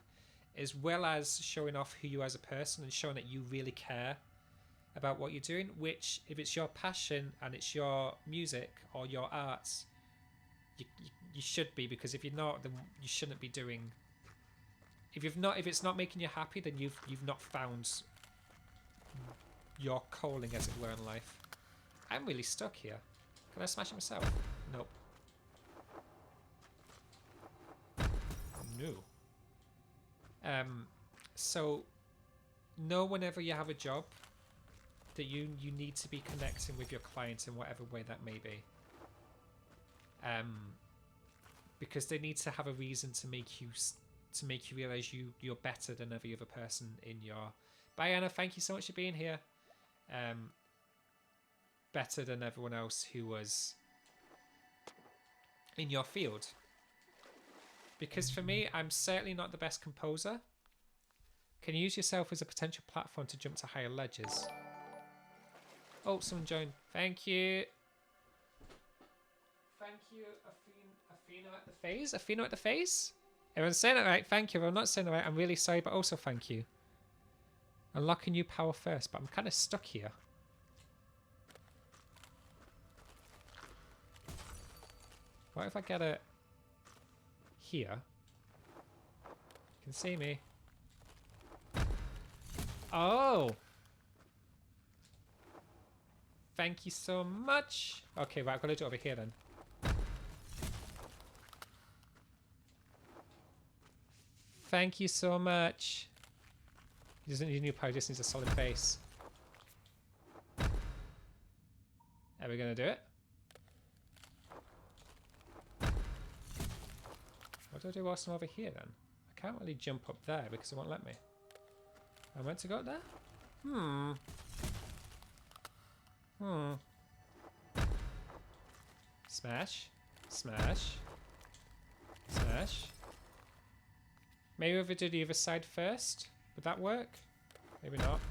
as well as showing off who you are as a person and showing that you really care about what you're doing, which if it's your passion and it's your music or your arts, you should be, because if you're not, then you shouldn't be doing. If it's not making you happy, then you've not found your calling, as it were, in life. I'm really stuck here. Can I smash it myself? Nope. No. So know whenever you have a job that you need to be connecting with your clients in whatever way that may be. Because they need to have a reason to make you realize you're better than every other person in your. Bye, Anna. Thank you so much for being here. Better than everyone else who was in your field. Because for me, I'm certainly not the best composer. Can you use yourself as a potential platform to jump to higher ledges? Oh, someone joined. Thank you. Thank you, Athena at the phase. Athena at the phase? Everyone's saying it right. Thank you. If I'm not saying it right, I'm really sorry, but also thank you. Unlocking new power first, but I'm kind of stuck here. What if I get it here? You can see me. Oh! Thank you so much. Okay, right, I've got to do it over here then. Thank you so much. He doesn't need a new power, he just needs a solid base. Are we going to do it? What do I do whilst I'm over here then? I can't really jump up there because it won't let me. I meant to go up there? Smash. Smash. Smash. Maybe if we do the other side first? Would that work? Maybe not.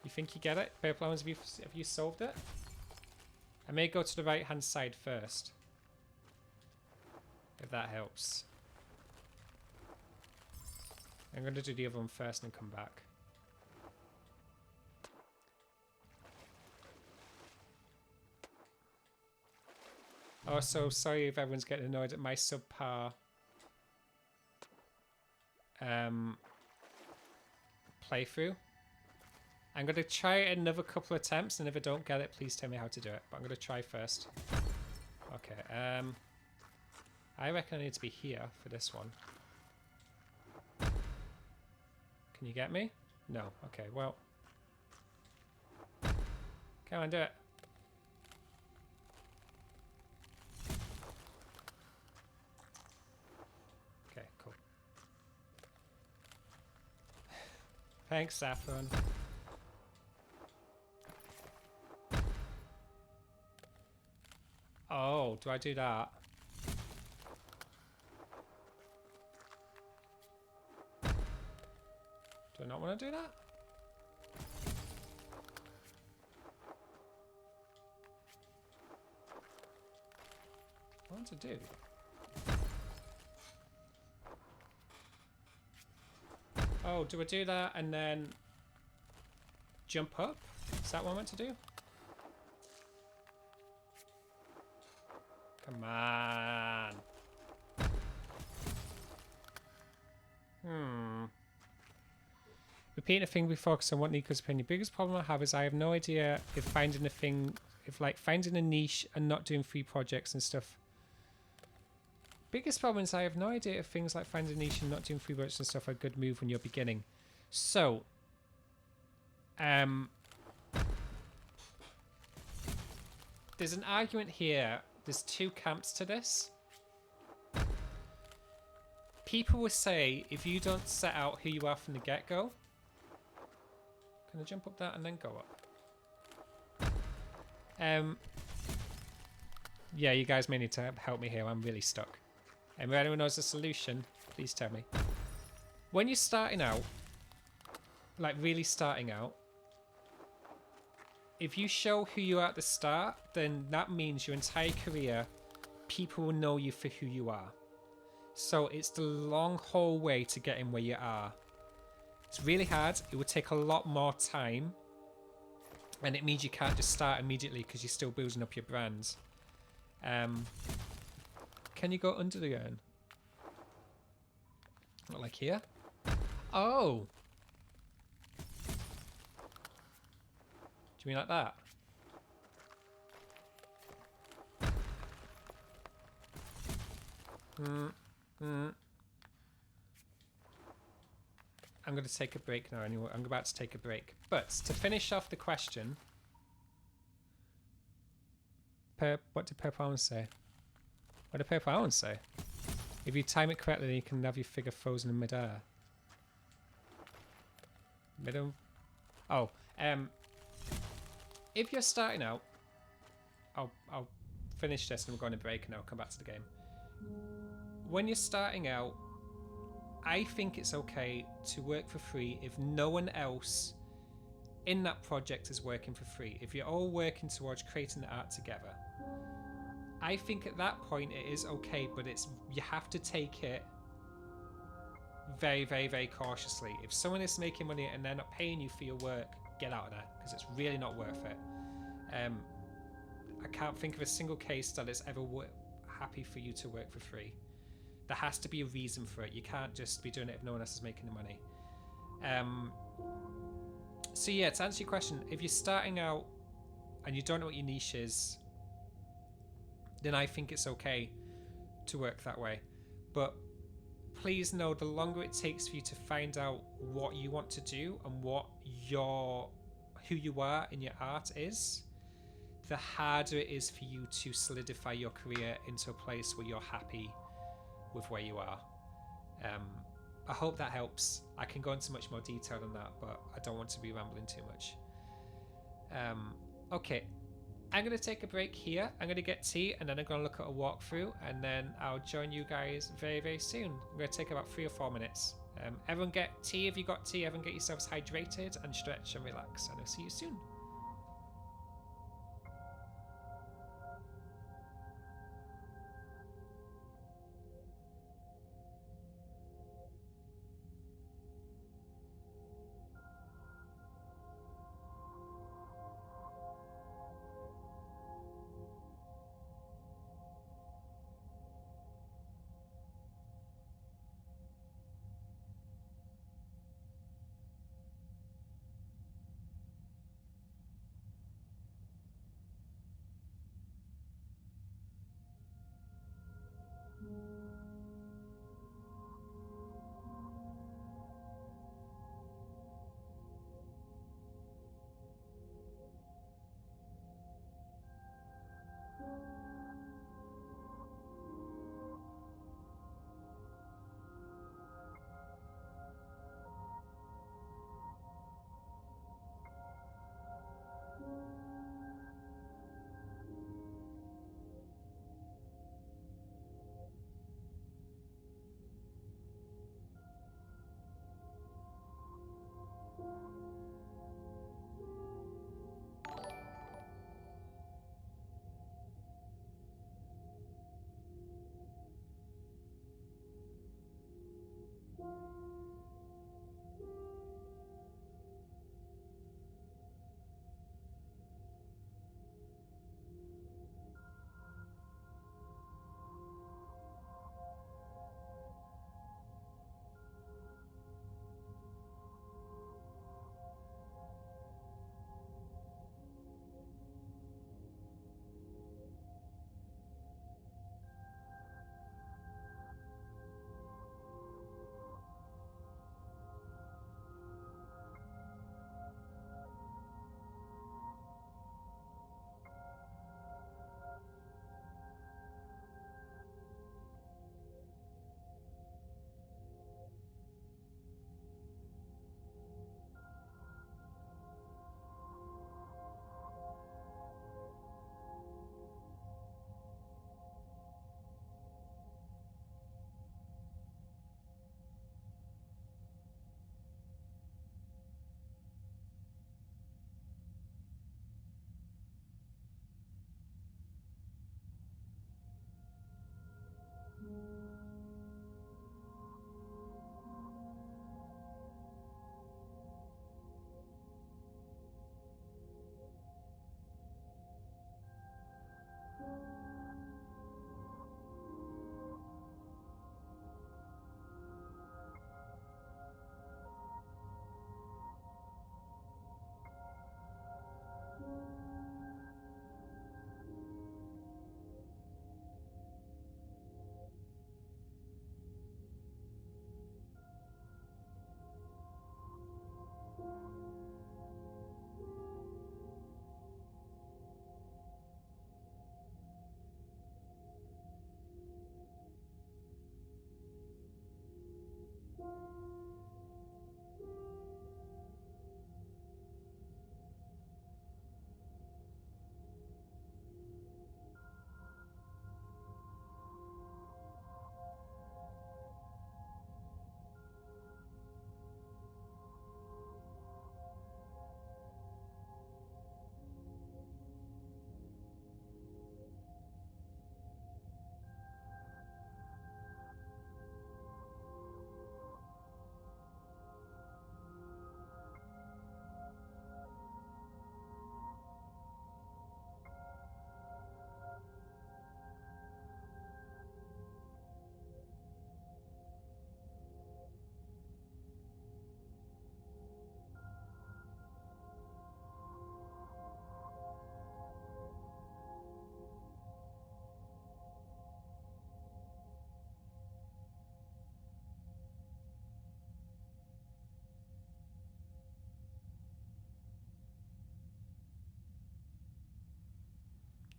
You think you get it? Purple ones, have you solved it? I may go to the right hand side first. If that helps. I'm going to do the other one first and come back. Also, sorry if everyone's getting annoyed at my subpar playthrough. I'm going to try another couple attempts, and if I don't get it, please tell me how to do it. But I'm going to try first. Okay, I reckon I need to be here for this one. Can you get me? No. Okay, well. Come on, do it. Okay, cool. Thanks, Saffron. Oh, do I do that? Do I not want to do that? I want to do. Oh, do I do that and then jump up? Is that what I meant to do? Come on. Repeating a thing we focus on what Nico's opinion. The biggest problem I have is I have no idea if finding a thing, if like finding a niche and not doing free projects and stuff. Biggest problem is I have no idea if things like finding a niche and not doing free projects and stuff are a good move when you're beginning. So, there's an argument here. There's two camps to this. People will say if you don't set out who you are from the get-go. Can I jump up that and then go up? Yeah, you guys may need to help me here. I'm really stuck. And if anyone knows the solution, please tell me. When you're starting out, like really starting out, if you show who you are at the start, then that means your entire career, people will know you for who you are. So it's the long haul way to getting where you are. It's really hard. It would take a lot more time. And it means you can't just start immediately because you're still building up your brands. Can you go under the urn? Not like here? Oh! Do you mean like that? I'm going to take a break now anyway. I'm about to take a break. But to finish off the question... what did Purple Island say? What did Purple Island say? If you time it correctly, then you can have your figure frozen in midair. Oh, if you're starting out, I'll finish this and we'll go on a break and I'll come back to the game. When you're starting out, I think it's okay to work for free if no one else in that project as working for free, if you're all working towards creating the art together, I think at that point it is okay, but you have to take it very, very, very cautiously. If someone is making money and they're not paying you for your work, get out of there, because it's really not worth it. I can't think of a single case that it's ever happy for you to work for free. There has to be a reason for it. You can't just be doing it if no one else is making the money. So yeah, to answer your question, if you're starting out and you don't know what your niche is, then I think it's okay to work that way. But please know, the longer it takes for you to find out what you want to do and what who you are in your art is, the harder it is for you to solidify your career into a place where you're happy with where you are. I hope that helps. I can go into much more detail than that, but I don't want to be rambling too much. Okay, I'm going to take a break here. I'm going to get tea, and then I'm going to look at a walkthrough, and then I'll join you guys very, very soon. I'm going to take about 3 or 4 minutes. Everyone get tea if you got tea. Everyone get yourselves hydrated and stretch and relax, and I'll see you soon.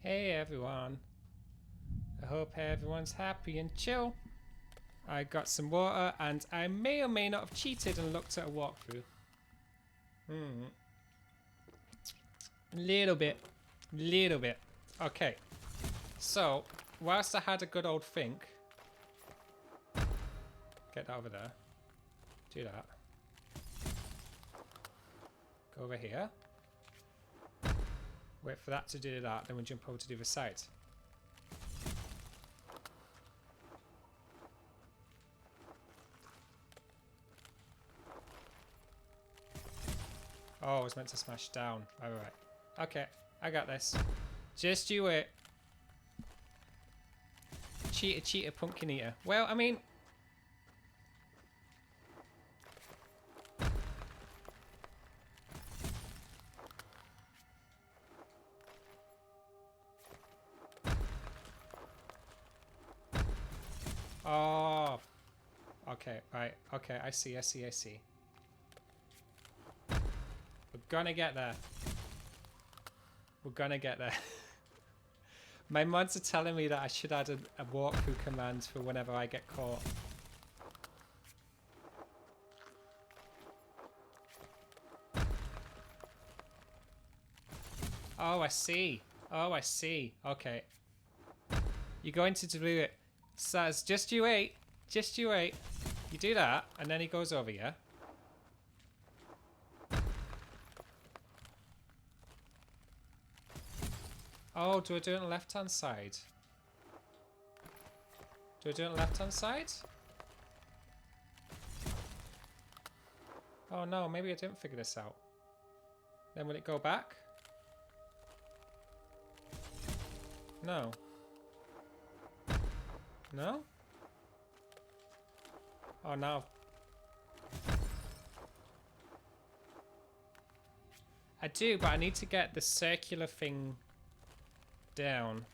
Hey everyone. I hope everyone's happy and chill. I got some water and I may or may not have cheated and looked at a walkthrough. Little bit. Little bit. Okay. So, whilst I had a good old think. Get that over there. Do that. Go over here. Wait for that to do that, then we jump over to the other side. Oh, I was meant to smash down. Alright. Okay, I got this. Just you wait. Cheater, cheater, pumpkin eater. Well, I mean... Oh. Okay, right. Okay, I see. We're gonna get there. We're gonna get there. My mods are telling me that I should add a walkthrough command for whenever I get caught. Oh, I see. Oh, I see. Okay. You're going to do it. Says, just you wait. Just you wait. You do that, and then he goes over, yeah? Oh, do I do it on the left-hand side? Do I do it on the left-hand side? Oh no, maybe I didn't figure this out. Then will it go back? No. No? Oh, no. I do, but I need to get the circular thing down.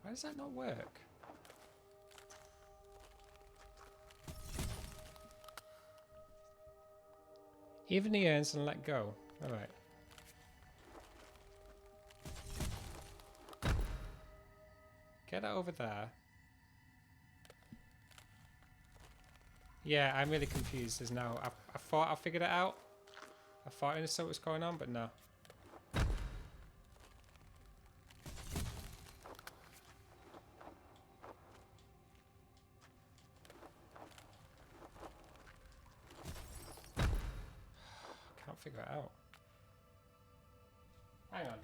Why does that not work? Even the urns and let go. Alright. Get that over there. Yeah, I'm really confused as now. I thought I figured it out. I thought I understood what was going on, but no. Can't figure it out. Hang on.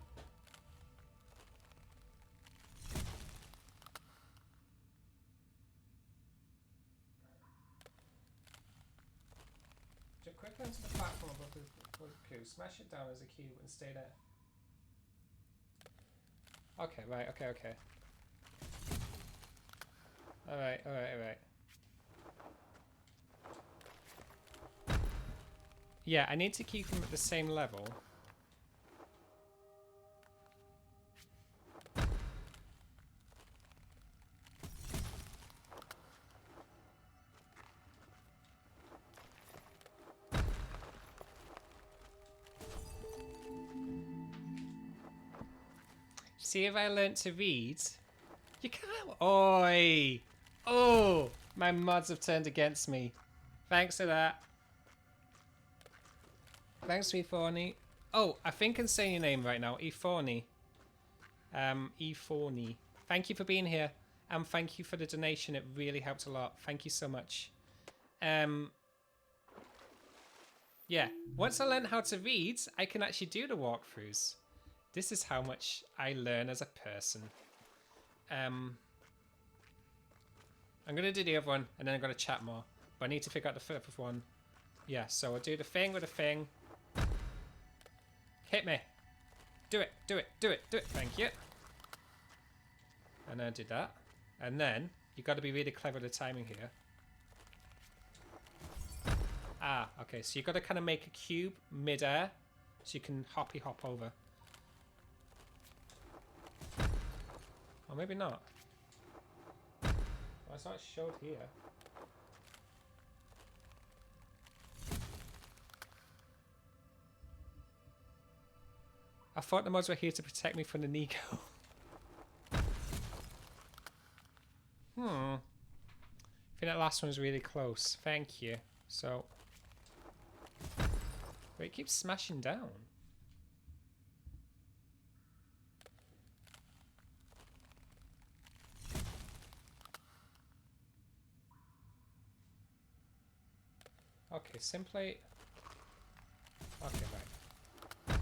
Jump quickly onto the platform above the cube. Smash it down as a cube and stay there. Okay, right, okay. Alright. Yeah, I need to keep them at the same level. See if I learnt to read. You can't. Oi! Oh! My mods have turned against me. Thanks for that. Thanks, Eforni. Oh, I think I'm saying your name right now. Eforni. Eforni. Thank you for being here. And thank you for the donation. It really helped a lot. Thank you so much. Yeah. Once I learn how to read, I can actually do the walkthroughs. This is how much I learn as a person. I'm going to do the other one, and then I'm going to chat more. But I need to figure out the fifth one. Yeah, so I'll do the thing with the thing. Hit me. Do it. Thank you. And then I did that. And then, you got to be really clever with the timing here. Ah, okay, so you got to kind of make a cube mid-air, so you can hop over. Or maybe not. I saw it showed here. I thought the mods were here to protect me from the Nico. I think that last one was really close. Thank you. So... Wait, it keeps smashing down. Okay, simply... Okay, right.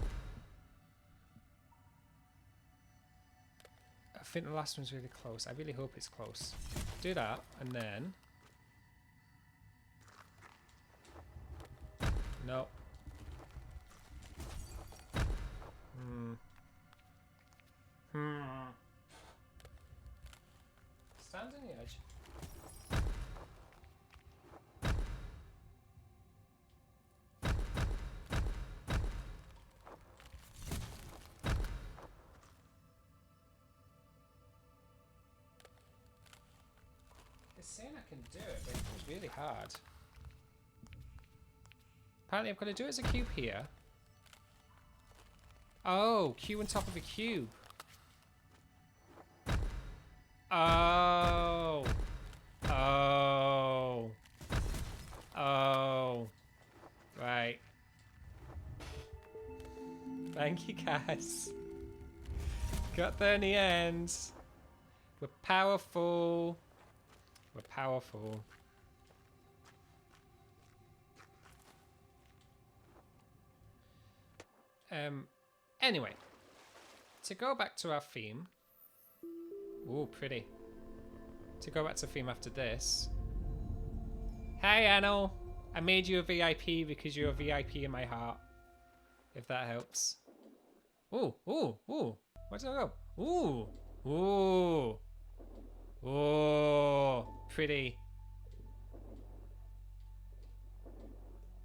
I think the last one's really close. I really hope it's close. Do that, and then... No. Stands on the edge. It's saying I can do it, but it's really hard. Apparently I'm going to do it as a cube here. Oh, cube on top of a cube. Oh. Oh. Oh. Right. Thank you, guys. Got there in the end. We're powerful. We're powerful. Anyway, to go back to our theme. Ooh, pretty. To go back to theme after this. Hey, Anno. I made you a VIP because you're a VIP in my heart. If that helps. Ooh, ooh, ooh. Where did I go? Ooh, ooh. Oh, pretty.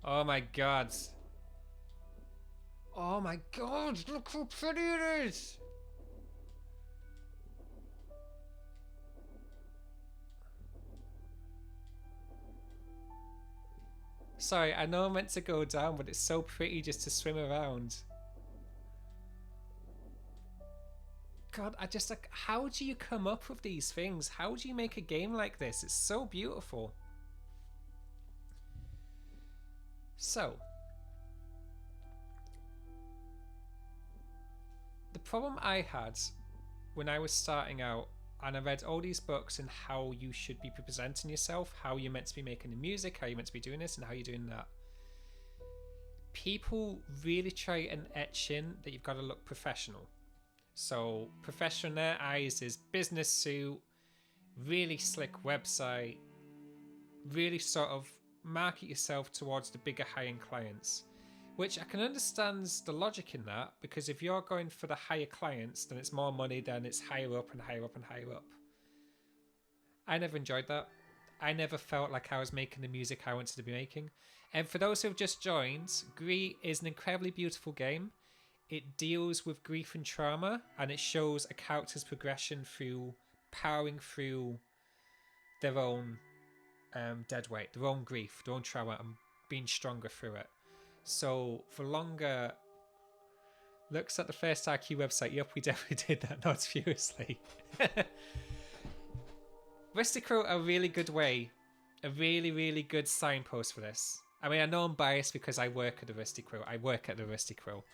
Oh my god. Oh my god, look how pretty it is. Sorry, I know I'm meant to go down, but it's so pretty just to swim around. God, I just like, how do you come up with these things? How do you make a game like this? It's so beautiful. So, the problem I had when I was starting out, and I read all these books on how you should be presenting yourself, how you're meant to be making the music, how you're meant to be doing this, and how you're doing that. People really try and etch in that you've got to look professional. So professional in their eyes is business suit, really slick website, really sort of market yourself towards the bigger high-end clients, which I can understand the logic in that, because if you're going for the higher clients, then it's more money, then it's higher up and higher up and higher up. I never enjoyed that. I never felt like I was making the music I wanted to be making. And for those who have just joined, Gris is an incredibly beautiful game. It deals with grief and trauma, and it shows a character's progression through powering through their own dead weight, their own grief, their own trauma, and being stronger through it. So for longer looks at the first IQ website, yep, we definitely did that, not furiously. Rustic wrote a really good way, a really, really good signpost for this. I mean, I know I'm biased because I work at the Rusty Crow. I work at the Rusty Crow.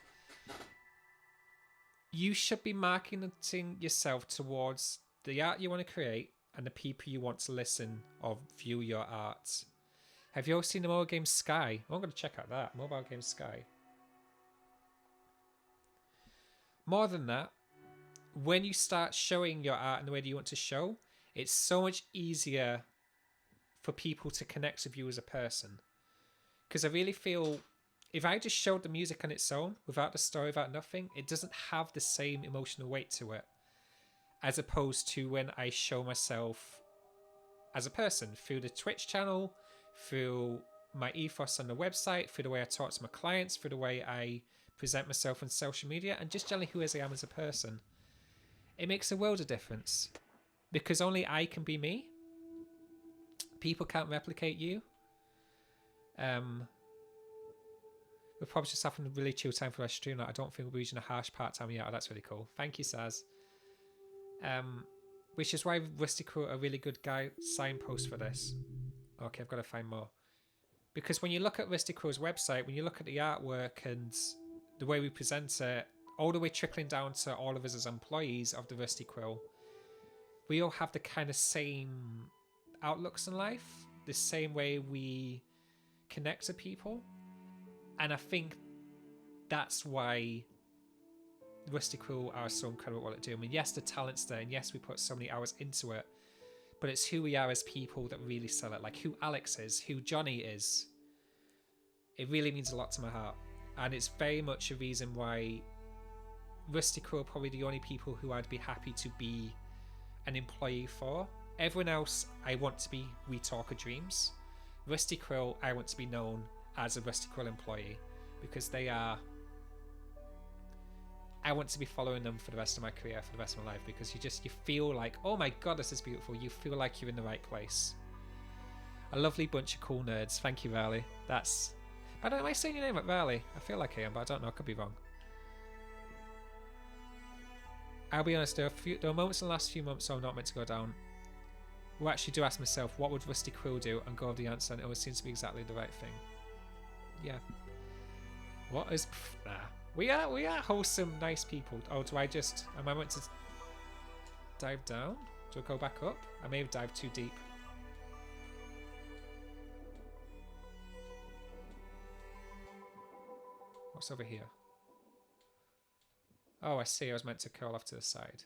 You should be marketing yourself towards the art you want to create and the people you want to listen or view your art. Have you all seen the mobile game Sky? Oh, I'm going to check out that. Mobile game Sky. More than that, when you start showing your art in the way that you want to show, it's so much easier for people to connect with you as a person. Because I really feel if I just showed the music on its own, without the story, without nothing, it doesn't have the same emotional weight to it. As opposed to when I show myself as a person through the Twitch channel, through my ethos on the website, through the way I talk to my clients, through the way I present myself on social media, and just generally who I am as a person. It makes a world of difference. Because only I can be me. People can't replicate you. We're probably just having a really chill time for our stream. Like, I don't think we're using a harsh part time yet. Oh, that's really cool. Thank you, Saz. Which is why Rusty Crow are a really good signpost for this. Okay, I've got to find more. Because when you look at Rusty Crow's website, when you look at the artwork and the way we present it, all the way trickling down to all of us as employees of the Rusty Crow, we all have the kind of same outlooks in life, the same way we connect to people. And I think that's why Rusty Quill are so incredible at what they do. I mean, yes, the talent's there, and yes, we put so many hours into it, but it's who we are as people that really sell it. Like who Alex is, who Johnny is. It really means a lot to my heart. And it's very much a reason why Rusty Quill are probably the only people who I'd be happy to be an employee for. Everyone else, I want to be We Talker Dreams. Rusty Quill, I want to be known as a Rusty Quill employee, because they are... I want to be following them for the rest of my career, for the rest of my life, because you feel like, oh my god, this is beautiful. You feel like you're in the right place. A lovely bunch of cool nerds. Thank you, Riley. That's... Am I saying your name right, Riley? I feel like I am, but I don't know. I could be wrong. I'll be honest, there are moments in the last few months so I'm not meant to go down. Who actually do ask myself, what would Rusty Quill do? And go with the answer, and it always seems to be exactly the right thing. Yeah. What is... Nah. We are wholesome, nice people. Oh, do I just... Am I meant to dive down? Do I go back up? I may have dived too deep. What's over here? Oh, I see. I was meant to curl off to the side.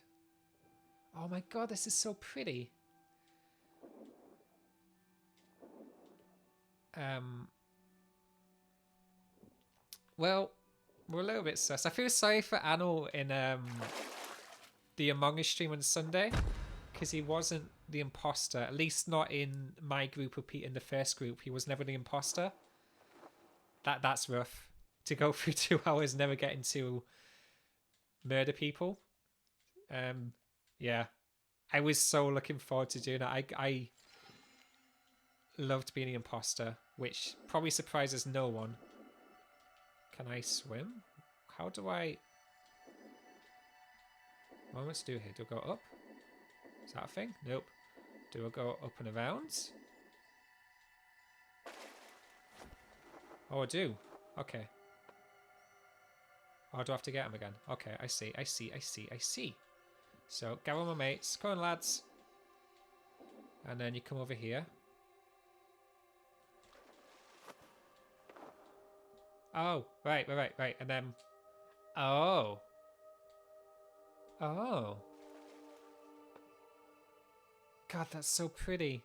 Oh my god, this is so pretty. Well, we're a little bit sus. I feel sorry for Anil in the Among Us stream on Sunday, because he wasn't the imposter. At least not in my group, in the first group. He was never the imposter. That's rough. To go through 2 hours never getting to murder people. Yeah. I was so looking forward to doing that. I loved being the imposter, which probably surprises no one. Can I swim? How do I... What am I meant to do here? Do I go up? Is that a thing? Nope. Do I go up and around? Oh, I do. Okay. Oh, do I have to get him again? Okay, I see. So, gather my mates. Come on, lads. And then you come over here. Oh, right. And then... Oh. God, that's so pretty.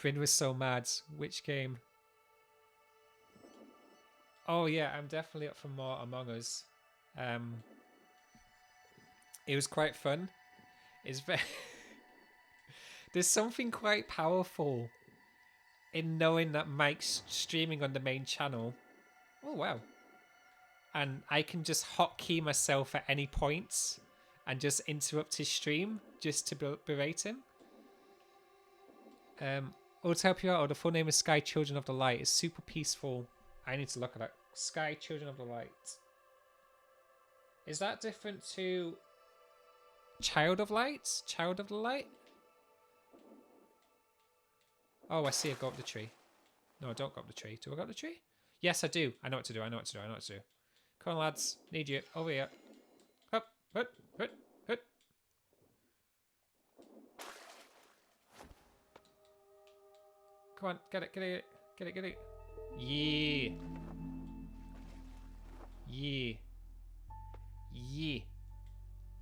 Bryn was so mad. Which game? Oh, yeah, I'm definitely up for more Among Us. It was quite fun. It's very... There's something quite powerful in knowing that Mike's streaming on the main channel. Oh, wow. And I can just hotkey myself at any point and just interrupt his stream just to berate him. To help you out, the full name is Sky Children of the Light. It's super peaceful. I need to look at that. Sky Children of the Light. Is that different to Child of Light? Child of the Light? Oh, I see. I go up the tree. No, I don't go up the tree. Do I go up the tree? Yes, I do. I know what to do. Come on, lads. Need you. Over here. Up. Hut. Come on. Get it. Yeah.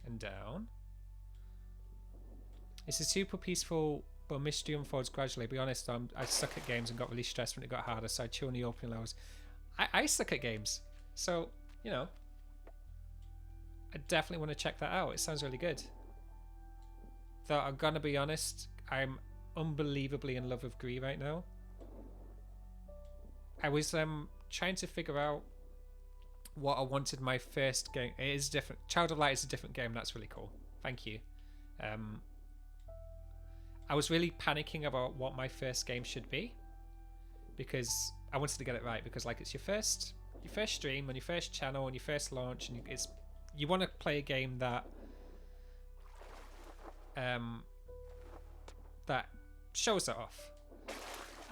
And down. It's a super peaceful, but mystery unfolds gradually. Be honest, I suck at games and got really stressed when it got harder, so I chill in the opening hours. I suck at games, so, you know, I definitely want to check that out. It sounds really good. Though I'm gonna be honest, I'm unbelievably in love with Gris right now. I was trying to figure out what I wanted my first game. It is different. Child of Light is a different game. That's really cool. Thank you. I I was really panicking about what my first game should be, because I wanted to get it right, because like it's your first stream on your first channel, on your first launch, and you want to play a game that that shows it off.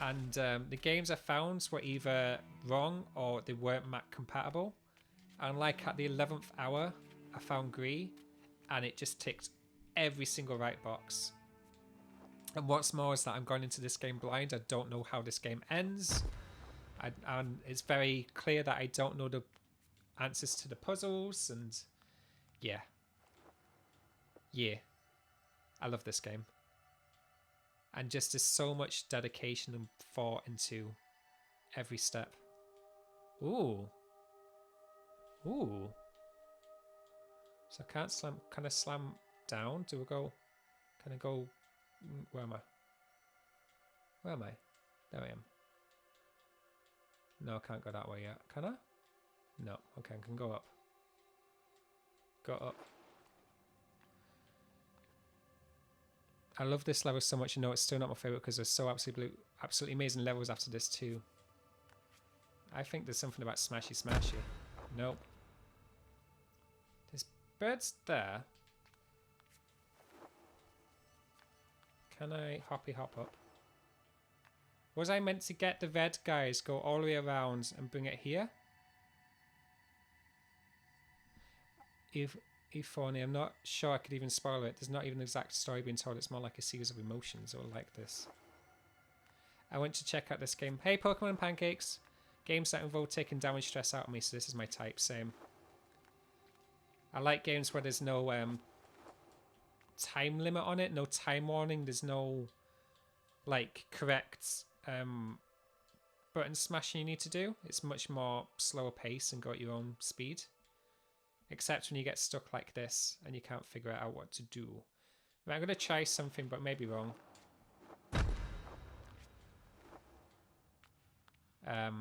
And the games I found were either wrong or they weren't Mac compatible. And like at the 11th hour, I found Gris, and it just ticked every single right box. And what's more is that I'm going into this game blind. I don't know how this game ends. And it's very clear that I don't know the answers to the puzzles. And yeah. I love this game. And just there's so much dedication and thought into every step. Ooh. So I can't slam. Can I slam down? Do I go? Can I go? Where am I? Where am I? There I am. No, I can't go that way yet. Can I? No. Okay, I can go up. Go up. I love this level so much. You know, it's still not my favorite because there's so absolutely amazing levels after this too. I think there's something about smashy. Nope. There's birds there. Can I hop up? Was I meant to get the red guys, go all the way around and bring it here? If funny, I'm not sure I could even spoil it. There's not even an exact story being told. It's more like a series of emotions or like this. I went to check out this game. Hey, Pokemon and Pancakes. Games that involve taking damage stress out of me, so this is my type. Same. I like games where there's no time limit on it, no time warning. There's no like correct button smashing you need to do. It's much more slower pace and go at your own speed. Except when you get stuck like this and you can't figure out what to do. Right, I'm going to try something, but maybe wrong. I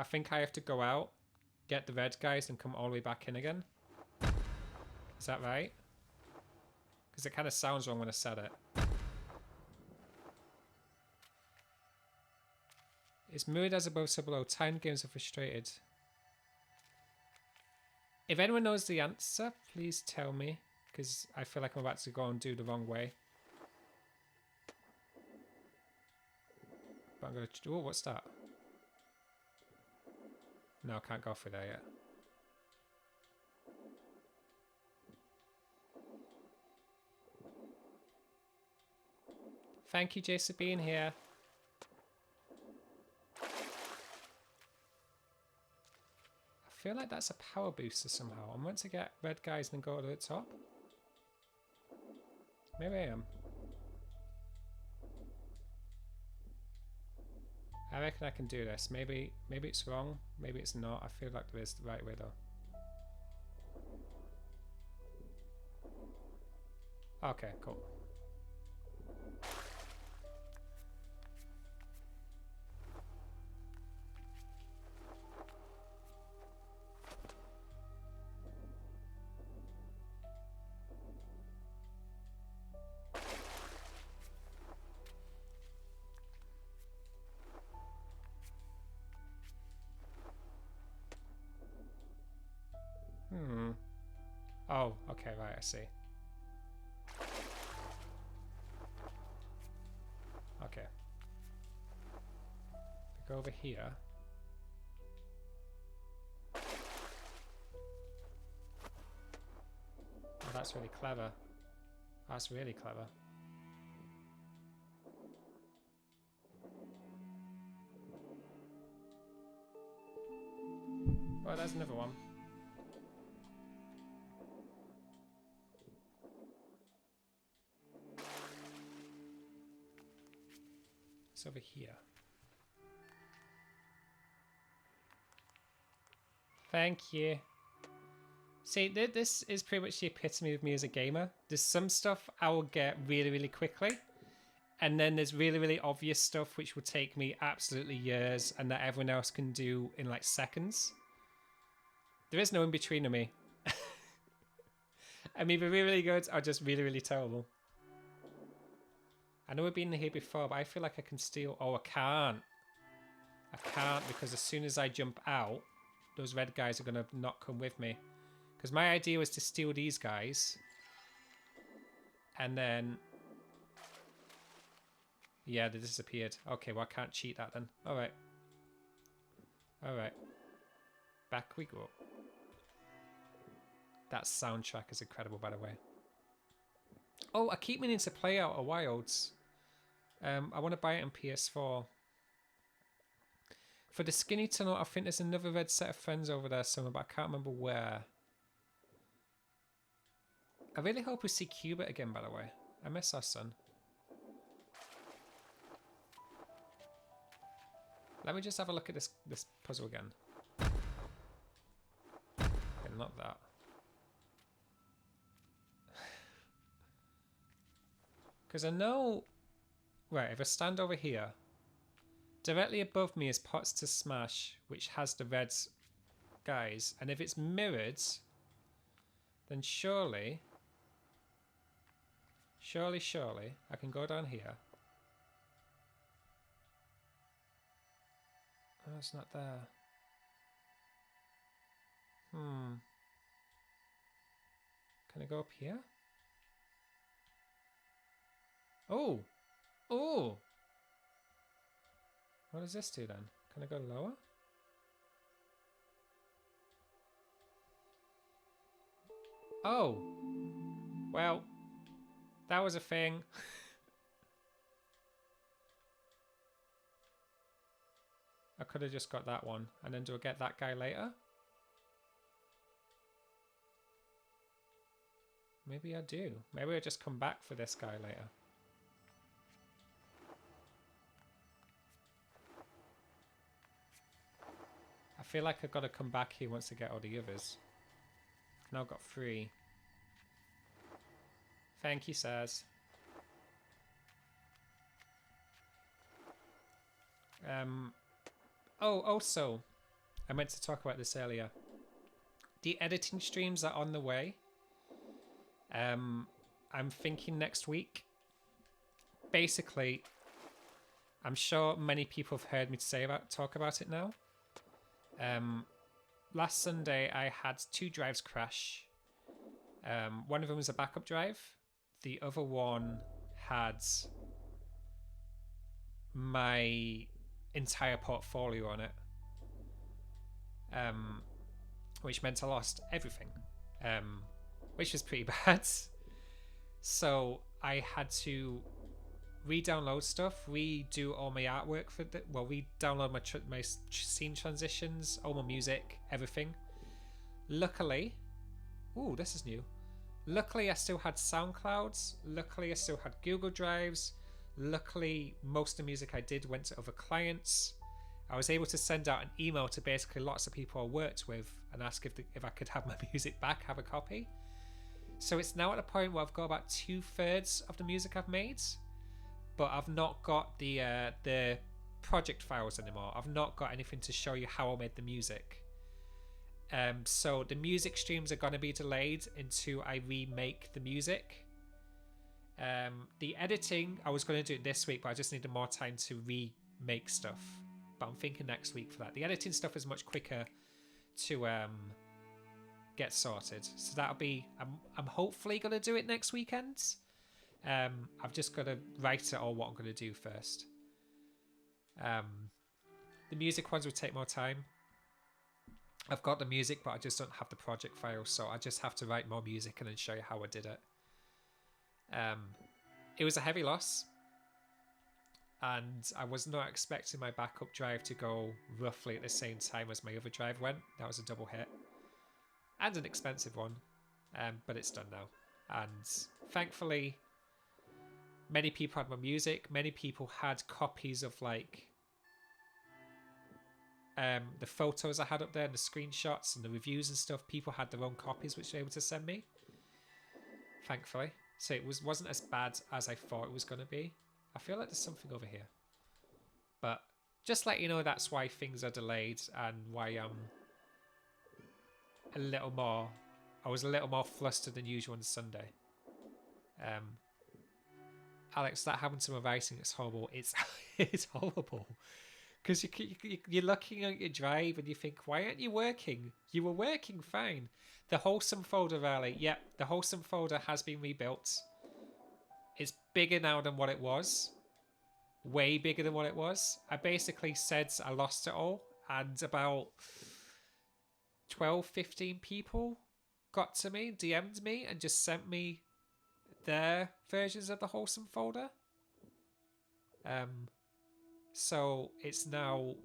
think I have to go out, get the red guys, and come all the way back in again. Is that right? Because it kind of sounds wrong when I said it. It's mirrored as above, so below. Time games are frustrated. If anyone knows the answer, please tell me, because I feel like I'm about to go and do the wrong way. But I'm going to... Oh, what's that? No, I can't go through there yet. Thank you, Jace, for being here. I feel like that's a power booster somehow. I'm meant to get red guys and then go to the top. Maybe I am. I reckon I can do this. Maybe it's wrong. Maybe it's not. I feel like there is the right way though. Okay, cool. Oh, okay, right, I see. Okay. We go over here. Oh, that's really clever. That's really clever. Oh, there's another one. It's over here. Thank you. See, this is pretty much the epitome of me as a gamer. There's some stuff I will get really, really quickly. And then there's really, really obvious stuff which will take me absolutely years and that everyone else can do in like seconds. There is no in between of me. I'm either really, really good or just really, really terrible. I know we've been here before, but I feel like I can steal... Oh, I can't. I can't because as soon as I jump out, those red guys are going to not come with me. Because my idea was to steal these guys. And then... Yeah, they disappeared. Okay, well, I can't cheat that then. Alright. Alright. Back we go. That soundtrack is incredible, by the way. Oh, I keep meaning to play Outer Wilds. I want to buy it on PS4. For the skinny tunnel, I think there's another red set of friends over there somewhere, but I can't remember where. I really hope we see Cubit again, by the way. I miss our son. Let me just have a look at this puzzle again. Okay, not that. Because I know... Right, if I stand over here, directly above me is Pots to Smash, which has the red guys. And if it's mirrored, then surely, I can go down here. Oh, it's not there. Can I go up here? Oh! Oh! What does this do then? Can I go lower? Oh! Well, that was a thing. I could have just got that one. And then do I get that guy later? Maybe I do. Maybe I just come back for this guy later. I feel like I've got to come back here once I get all the others. Now I've got 3. Thank you, Saz. Oh, also, I meant to talk about this earlier. The editing streams are on the way. I'm thinking next week. Basically, I'm sure many people have heard me talk about it now. Last Sunday, I had 2 drives crash. One of them was a backup drive. The other one had my entire portfolio on it, which meant I lost everything, which was pretty bad. So I had to re-download stuff, redo all my artwork for the, well, re-download my scene transitions, all my music, everything. Luckily, ooh, this is new. Luckily, I still had SoundClouds. Luckily, I still had Google Drives. Luckily, most of the music I did went to other clients. I was able to send out an email to basically lots of people I worked with and ask if I could have my music back, have a copy. So it's now at a point where I've got about 2/3 of the music I've made, but I've not got the project files anymore. I've not got anything to show you how I made the music. So the music streams are going to be delayed until I remake the music. The editing, I was going to do it this week, but I just needed more time to remake stuff. But I'm thinking next week for that. The editing stuff is much quicker to get sorted. So that'll be, I'm hopefully going to do it next weekend. I've just got to write it all what I'm going to do first. The music ones will take more time. I've got the music, but I just don't have the project file, so I just have to write more music and then show you how I did it. It was a heavy loss, and I was not expecting my backup drive to go roughly at the same time as my other drive went. That was a double hit, and an expensive one, but it's done now. And thankfully, many people had my music. Many people had copies of like the photos I had up there and the screenshots and the reviews and stuff. People had their own copies which they were able to send me, thankfully. So it wasn't as bad as I thought it was going to be. I feel like there's something over here, but just let you know that's why things are delayed and why I was a little more flustered than usual on Sunday. Alex, that happened to my writing. It's horrible. It's it's horrible. Because you're looking at your drive and you think, why aren't you working? You were working fine. The Wholesome folder, Riley. Yep, the Wholesome folder has been rebuilt. It's bigger now than what it was. Way bigger than what it was. I basically said I lost it all. And about 12, 15 people got to me, DM'd me, and just sent me their versions of the Wholesome folder. So it's now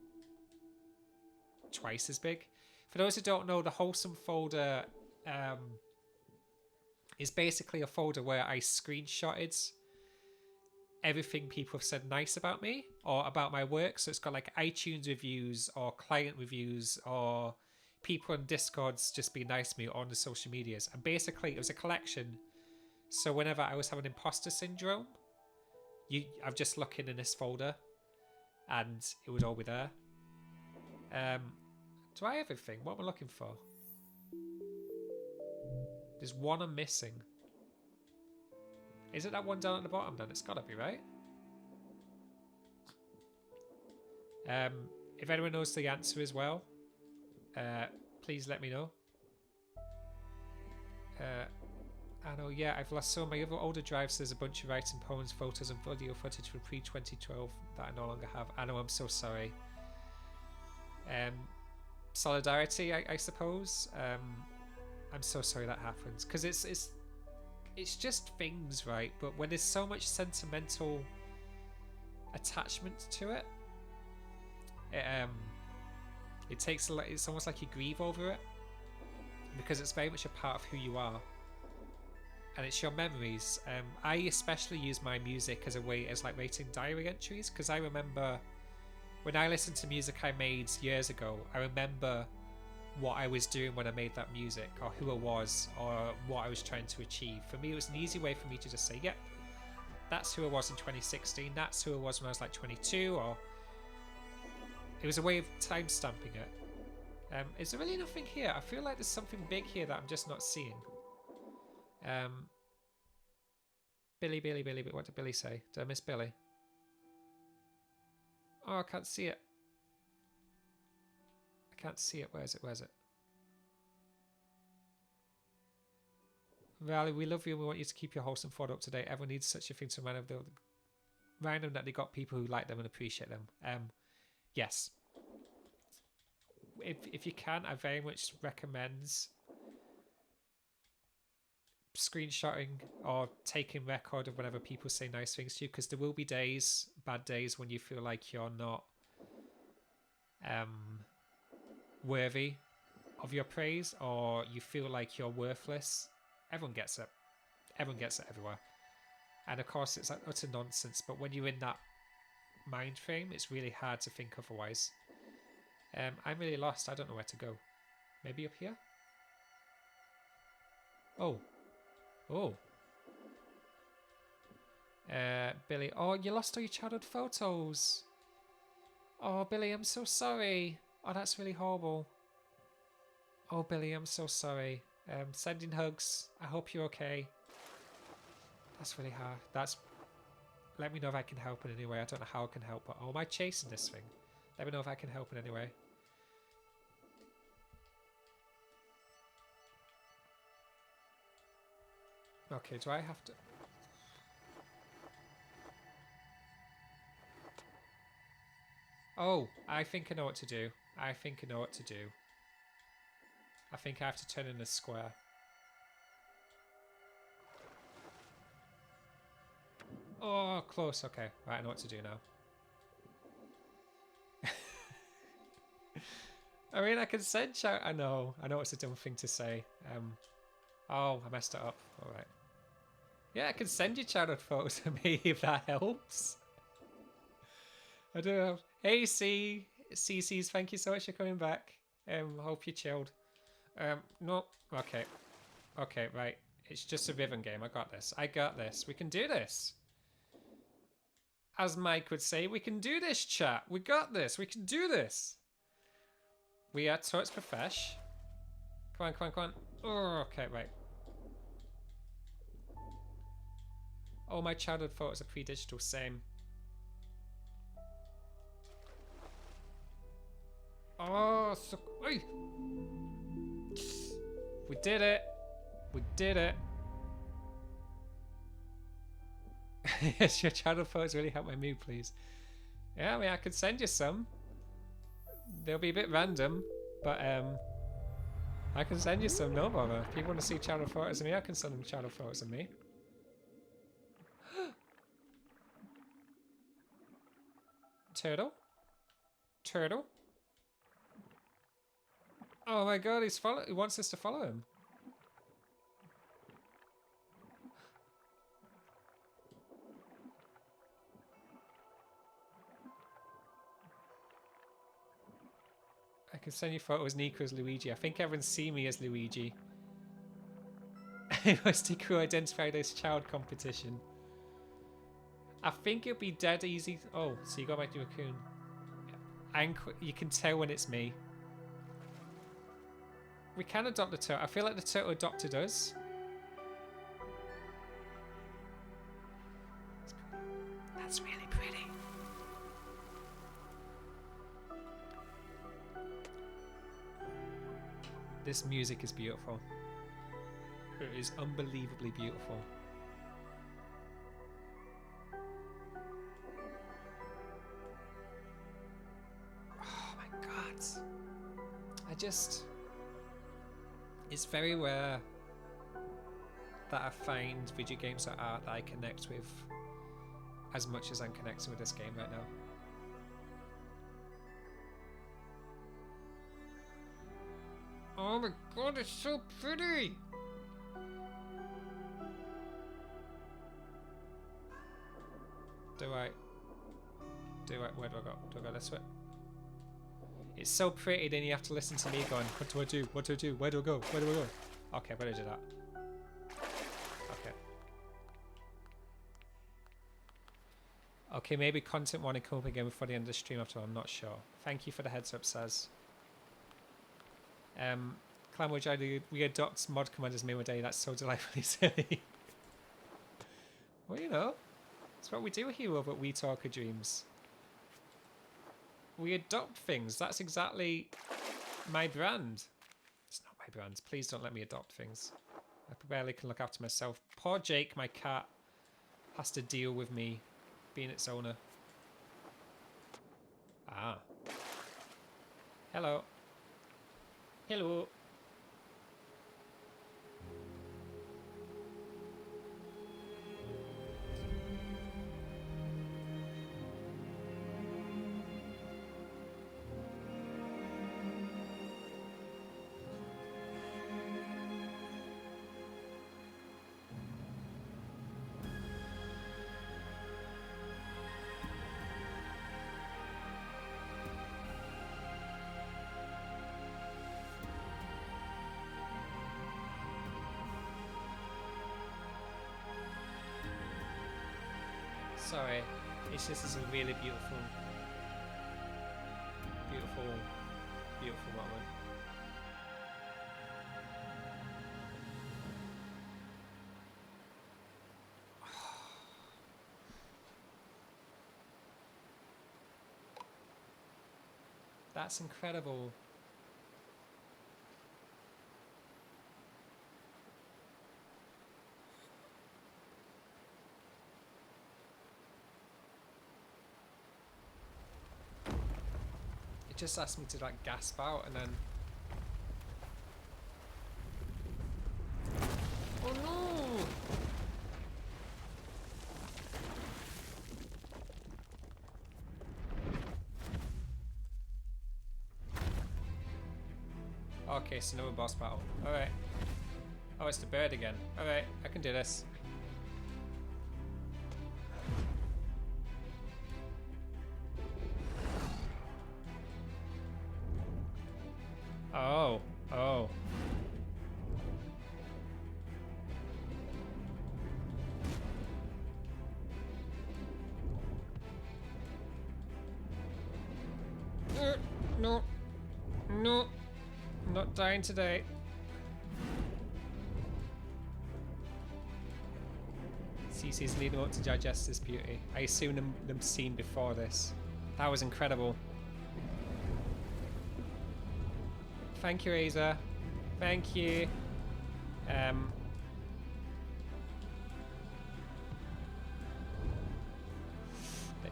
twice as big. For those who don't know, the Wholesome folder is basically a folder where I screenshotted everything people have said nice about me or about my work. So it's got like iTunes reviews or client reviews or people on Discords just be nice to me on the social medias. And basically it was a collection. So whenever I was having imposter syndrome, I've just looking in this folder and it would all be there. Do I have everything? What am I looking for? There's one I'm missing. Is it that one down at the bottom then? It's gotta be, right? If anyone knows the answer as well, please let me know. I know, yeah, I've lost some of my other older drives. There's a bunch of writing, poems, photos and video footage from pre-2012 that I no longer have. I know, I'm so sorry. Solidarity, I suppose. I'm so sorry that happens. Because it's just things, right? But when there's so much sentimental attachment to it, it takes a lot. It's almost like you grieve over it. Because it's very much a part of who you are. And it's your memories. I especially use my music as a way as like writing diary entries, because I remember when I listened to music I made years ago, I remember what I was doing when I made that music, or who I was, or what I was trying to achieve. For me, it was an easy way for me to just say, yep, that's who I was in 2016, that's who I was when I was like 22, or it was a way of time stamping it. Is there really nothing here? I feel like there's something big here that I'm just not seeing. Billy, what did Billy say? Did I miss Billy? Oh, I can't see it. I can't see it. Where is it? Where is it? Riley, we love you and we want you to keep your Wholesome folder up to date. Everyone needs such a thing to remind them that they got people who like them and appreciate them. Yes. If you can, I very much recommend screenshotting or taking record of whenever people say nice things to you, because there will be days, bad days, when you feel like you're not worthy of your praise, or you feel like you're worthless. Everyone gets it. Everyone gets it everywhere. And of course it's like utter nonsense, but when you're in that mind frame, it's really hard to think otherwise. I'm really lost. I don't know where to go. Maybe up here? Oh. Oh. Billy. Oh, you lost all your childhood photos. Oh, Billy, I'm so sorry. Oh, that's really horrible. Oh, Billy, I'm so sorry. Sending hugs. I hope you're okay. That's really hard. Let me know if I can help in any way. I don't know how I can help, but am I chasing this thing? Let me know if I can help in any way. Okay, do I have to... Oh, I think I know what to do. I think I know what to do. I think I have to turn in a square. Oh, close. Okay, right, I know what to do now. I mean, I can send shout. I know it's a dumb thing to say. Oh, I messed it up. All right. Yeah, I can send you childhood photos of me if that helps. I don't know. Hey, CC's, thank you so much for coming back. Hope you chilled. No. Okay. Okay, right. It's just a rhythm game. I got this. I got this. We can do this. As Mike would say, we can do this, chat. We got this. We can do this. We are Totes Profesh. Come on, come on, come on. Oh, okay, right. All my childhood photos are pre-digital, same. Oh, so... Oi! We did it! We did it! Yes, your childhood photos really help my mood, please. Yeah, I mean, I could send you some. They'll be a bit random, but I can send you some, no bother. If people want to see childhood photos of me, I can send them childhood photos of me. Turtle? Turtle? Oh my god, he wants us to follow him. I can send you photos Nico as Luigi. I think everyone's seen me as Luigi. Rusty Crew identified as child competition. I think it'll be dead easy. Oh, so you got back to Raccoon. And you can tell when it's me. We can adopt the turtle. I feel like the turtle adopted us. That's really pretty. This music is beautiful. It is unbelievably beautiful. Oh my god. It's very rare that I find video games that art that I connect with as much as I'm connecting with this game right now. Oh my god, it's so pretty! Where do I go? Do I go this way? It's so pretty, then you have to listen to me going, what do I do? What do I do? Where do I go? Where do I go? Okay, where did I do that? Okay. Okay, maybe content wanting to come up again before the end of the stream after all, I'm not sure. Thank you for the heads up, Saz. Clamwood, we adopt mod commanders Mimo Day, that's so delightfully silly. Well, you know, it's what we do here over at We Talk of Dreams. We adopt things. That's exactly my brand. It's not my brand. Please don't let me adopt things. I barely can look after myself. Poor Jake, my cat, has to deal with me being its owner. Ah. Hello. Hello. Sorry, it's just is a really beautiful, beautiful moment. That's incredible. Just asked me to like gasp out and then oh no! Okay, so no boss battle. Alright. Oh, it's the bird again. Alright, I can do this. Oh, oh. No. No. I'm not dying today. CC's leading up to digest this beauty. I assume them seen before this. That was incredible. Thank you, Aza. Thank you. The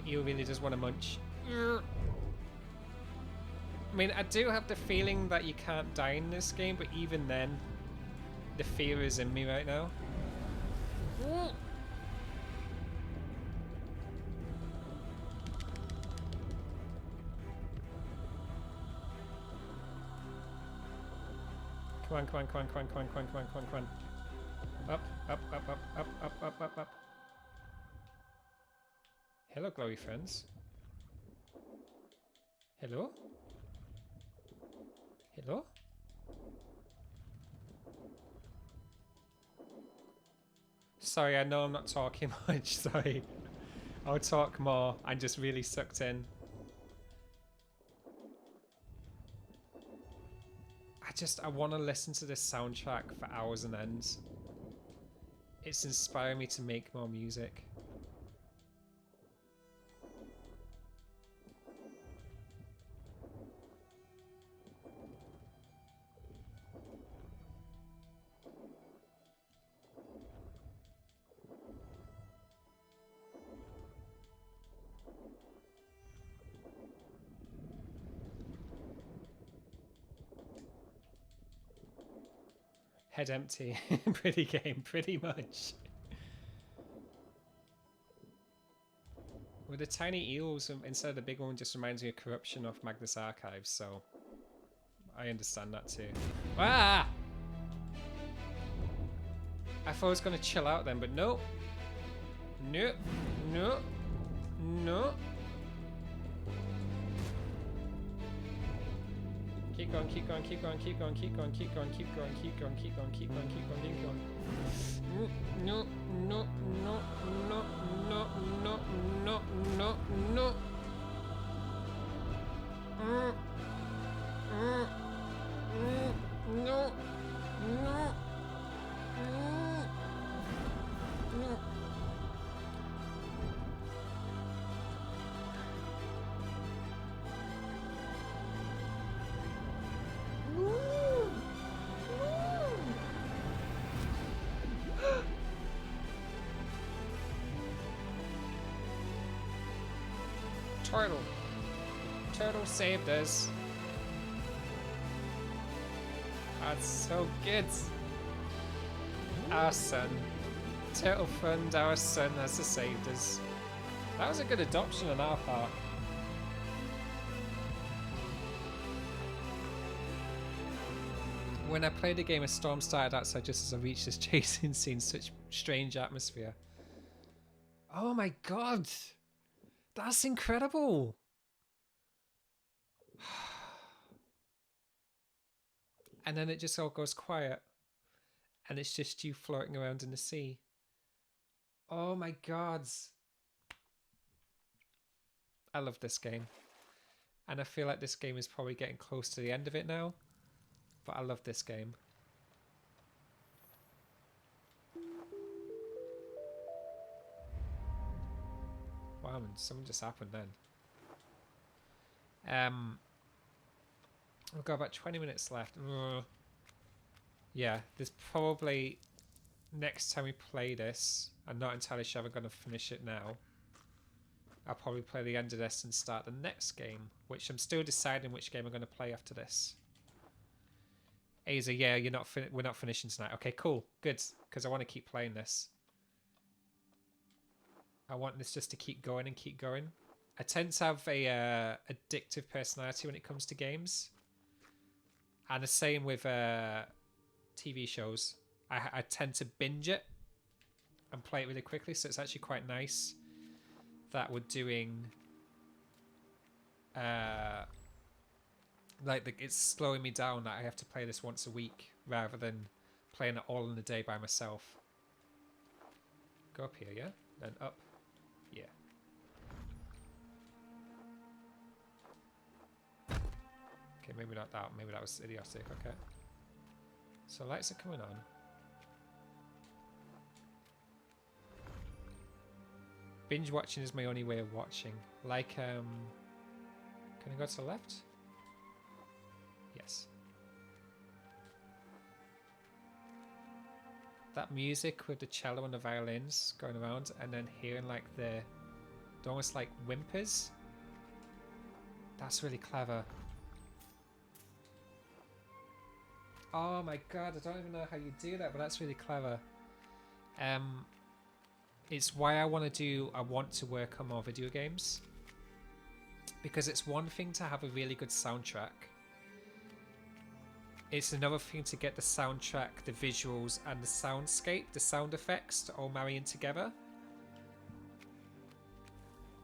eel really does want to munch. I mean, I do have the feeling that you can't die in this game, but even then, the fear is in me right now. Come on, come on, come on, come on, come on, come on, come on, come on, come on. Up, up, up, up, up, up, up, up, up. Hello, glowy friends. Hello? Hello? Sorry, I know I'm not talking much, sorry. I'll talk more. I'm just really sucked in. I want to listen to this soundtrack for hours on end. It's inspiring me to make more music. Head empty. Pretty game, pretty much. With the tiny eels instead of the big one just reminds me of Corruption of Magnus Archives, so I understand that too. Ah! I thought I was going to chill out then, but no. No. No. No. Keep going, keep going, keep going, keep going, keep going, keep going, keep going, keep going, keep going, keep going, keep going, keep going. No, no, no, no, no, no, no, no, no. No, no. Turtle. Turtle saved us. That's so good. Our son. Turtle Fund, our son, has saved us. That was a good adoption on our part. When I played the game, a storm started outside just as I reached this chasing scene. Such strange atmosphere. Oh my god! That's incredible! And then it just all goes quiet. And it's just you floating around in the sea. Oh my god. I love this game. And I feel like this game is probably getting close to the end of it now. But I love this game. Wow, and something just happened then. We've got about 20 minutes left. Yeah, there's probably next time we play this, I'm not entirely sure I'm going to finish it now. I'll probably play the end of this and start the next game, which I'm still deciding which game I'm going to play after this. Aza, yeah, we're not finishing tonight. Okay, cool, good, because I want to keep playing this. I want this just to keep going and keep going. I tend to have a addictive personality when it comes to games. And the same with TV shows. I tend to binge it and play it really quickly, so it's actually quite nice that we're doing... it's slowing me down that I have to play this once a week rather than playing it all in a day by myself. Go up here, yeah? Then up. Yeah. Okay, maybe not that. Maybe that was idiotic. Okay. So lights are coming on. Binge watching is my only way of watching. Like, can I go to the left? Yes. That music with the cello and the violins going around, and then hearing like they're almost like whimpers. That's really clever. Oh my god, I don't even know how you do that, but that's really clever. It's why I want to work on more video games. Because it's one thing to have a really good soundtrack. It's another thing to get the soundtrack, the visuals, and the soundscape, the sound effects to all marry in together.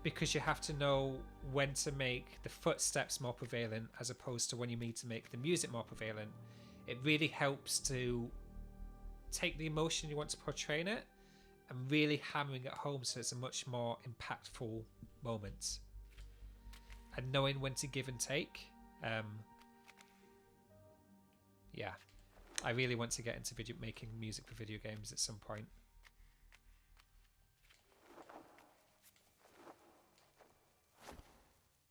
Because you have to know when to make the footsteps more prevalent as opposed to when you need to make the music more prevalent. It really helps to take the emotion you want to portray in it and really hammering it home so it's a much more impactful moment. And knowing when to give and take. Yeah, I really want to get into making music for video games at some point.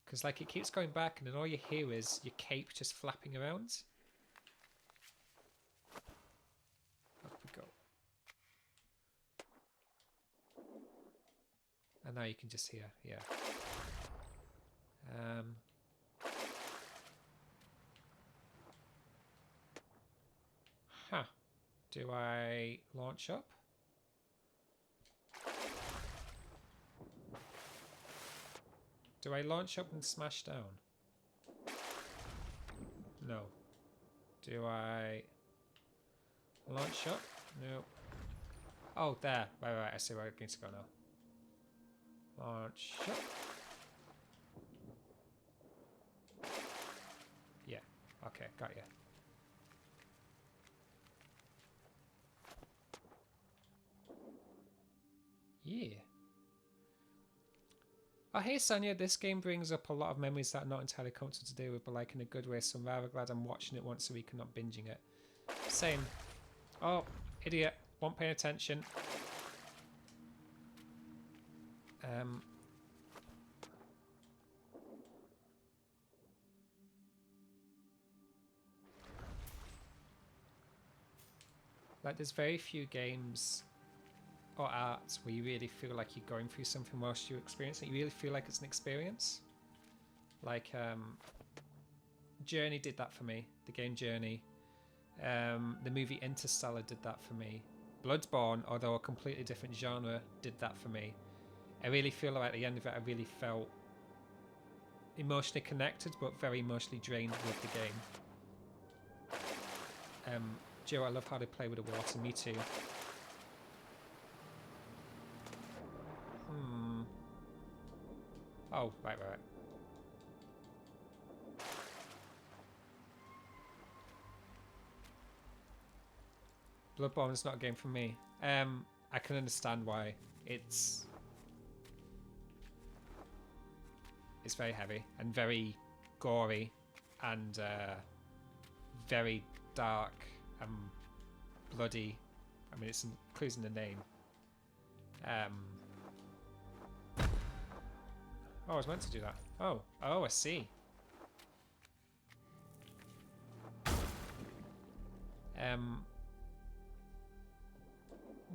Because like it keeps going back and then all you hear is your cape just flapping around. Up we go. And now you can just hear, yeah. Huh. Do I launch up? Do I launch up and smash down? No. Do I launch up? No. Oh, there. Right. I see where it needs to go now. Launch up. Yeah. Okay, got you. Yeah. Oh, hey Sonia, this game brings up a lot of memories that are not entirely comfortable to deal with, but like in a good way, so I'm rather glad I'm watching it once a week and not binging it. Same. Oh, idiot. Won't pay attention. Like there's very few games or arts where you really feel like you're going through something whilst you experience it. You really feel like it's an experience. Like Journey did that for me. The game Journey. The movie Interstellar did that for me. Bloodborne, although a completely different genre, did that for me. I really feel like at the end of it I really felt emotionally connected but very emotionally drained with the game. Joe, I love how they play with the water. Me too. Oh, right. Bloodborne is not a game for me. I can understand why. It's very heavy and very gory and very dark and bloody. I mean, it's including the name. Oh, I was meant to do that. Oh, I see.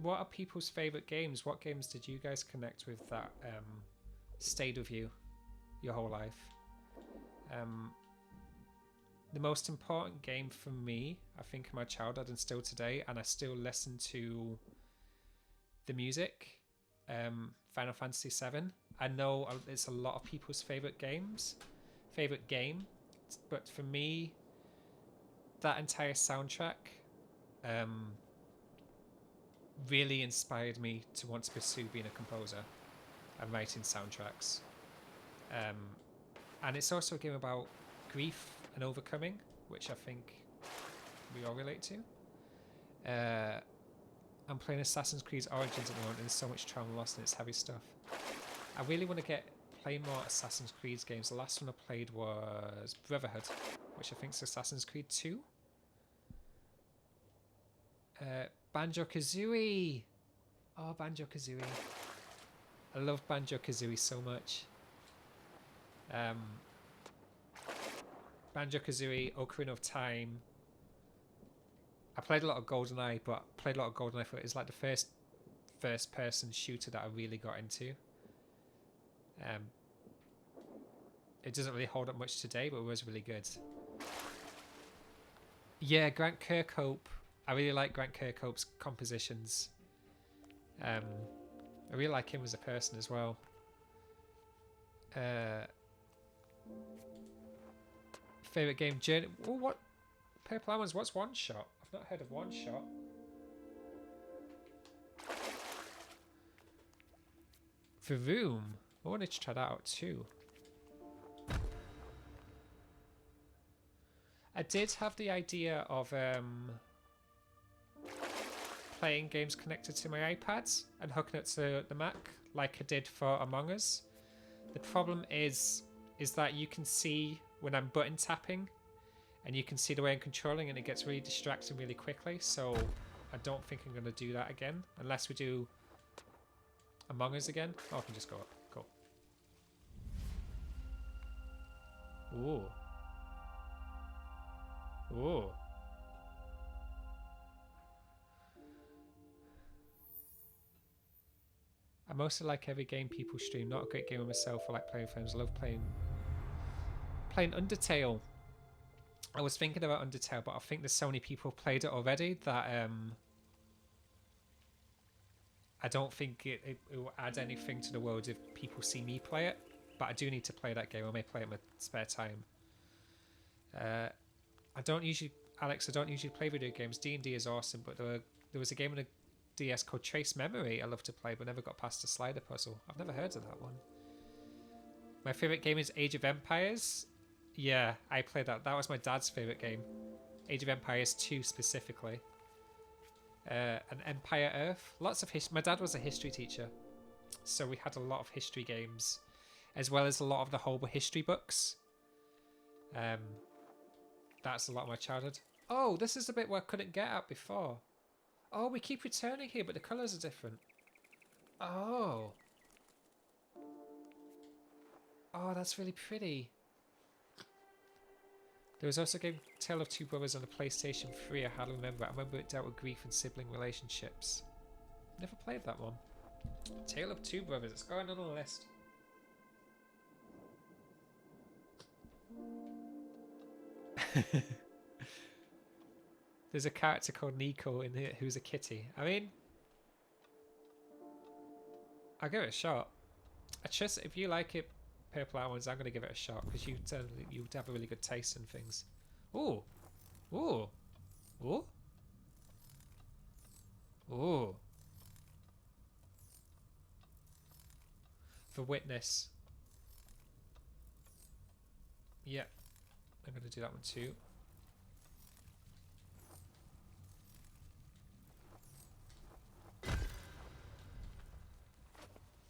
What are people's favourite games? What games did you guys connect with that stayed with you your whole life? The most important game for me, I think, in my childhood and still today, and I still listen to the music, Final Fantasy VII. I know it's a lot of people's favourite game, but for me, that entire soundtrack really inspired me to want to pursue being a composer and writing soundtracks. And it's also a game about grief and overcoming, which I think we all relate to. I'm playing Assassin's Creed Origins at the moment, and there's so much trauma lost in its heavy stuff. I really want to play more Assassin's Creed games. The last one I played was Brotherhood, which I think is Assassin's Creed 2. Banjo-Kazooie! Oh, Banjo-Kazooie. I I love Banjo-Kazooie so much. Banjo-Kazooie, Ocarina of Time. I played a lot of GoldenEye, but played a lot of GoldenEye for it's like the first person shooter that I really got into. It doesn't really hold up much today, but it was really good. Yeah, Grant Kirkhope. I really like Grant Kirkhope's compositions. I really like him as a person as well. Favorite game, Journey. Oh, what? Purple Almonds. What's One Shot? I've not heard of One Shot. Vroom. I wanted to try that out too. I did have the idea of playing games connected to my iPads and hooking it to the Mac, like I did for Among Us. The problem is that you can see when I'm button tapping, and you can see the way I'm controlling, and it gets really distracting really quickly. So I don't think I'm going to do that again, unless we do Among Us again. Oh, I can just go up. Cool. Ooh. Ooh. I mostly like every game people stream. Not a great gamer myself. I like playing films. I love playing Undertale. I was thinking about Undertale, but I think there's so many people played it already that I don't think it will add anything to the world if people see me play it. But I do need to play that game. I may play it in my spare time. I don't usually play video games. D&D is awesome, but there was a game on a DS called Trace Memory I love to play, but never got past the slider puzzle. I've never heard of that one. My favourite game is Age of Empires. Yeah, I played that. That was my dad's favourite game. Age of Empires 2 specifically. And Empire Earth. Lots of history. My dad was a history teacher, so we had a lot of history games, as well as a lot of the Holber history books. That's a lot of my childhood. Oh, this is the bit where I couldn't get at before. Oh, we keep returning here, but the colours are different. Oh. Oh, that's really pretty. There was also a game, Tale of Two Brothers on the PlayStation 3. I hardly remember. I remember it dealt with grief and sibling relationships. Never played that one. Tale of Two Brothers. It's going on the list. There's a character called Nico in here who's a kitty. I mean, I'll give it a shot. I trust if you like it, Purple Almonds, I'm going to give it a shot because you have a really good taste in things. Ooh. Ooh. Ooh. Ooh. For Witness. Yeah. I'm going to do that one too.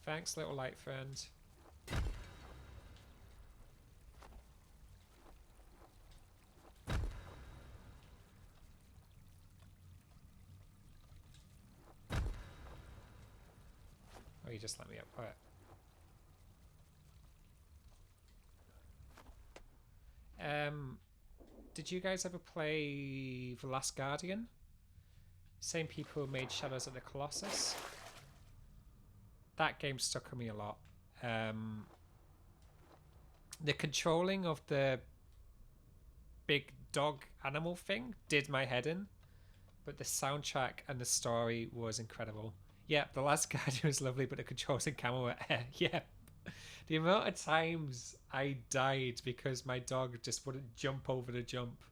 Thanks, little light friend. Oh, you just let me up. Alright. Did you guys ever play The Last Guardian? Same people who made Shadows of the Colossus. That game stuck with me a lot. The controlling of the big dog animal thing did my head in, but the soundtrack and the story was incredible. Yeah, The Last Guardian was lovely, but the controls and camera were yeah. The amount of times I died because my dog just wouldn't jump over the jump,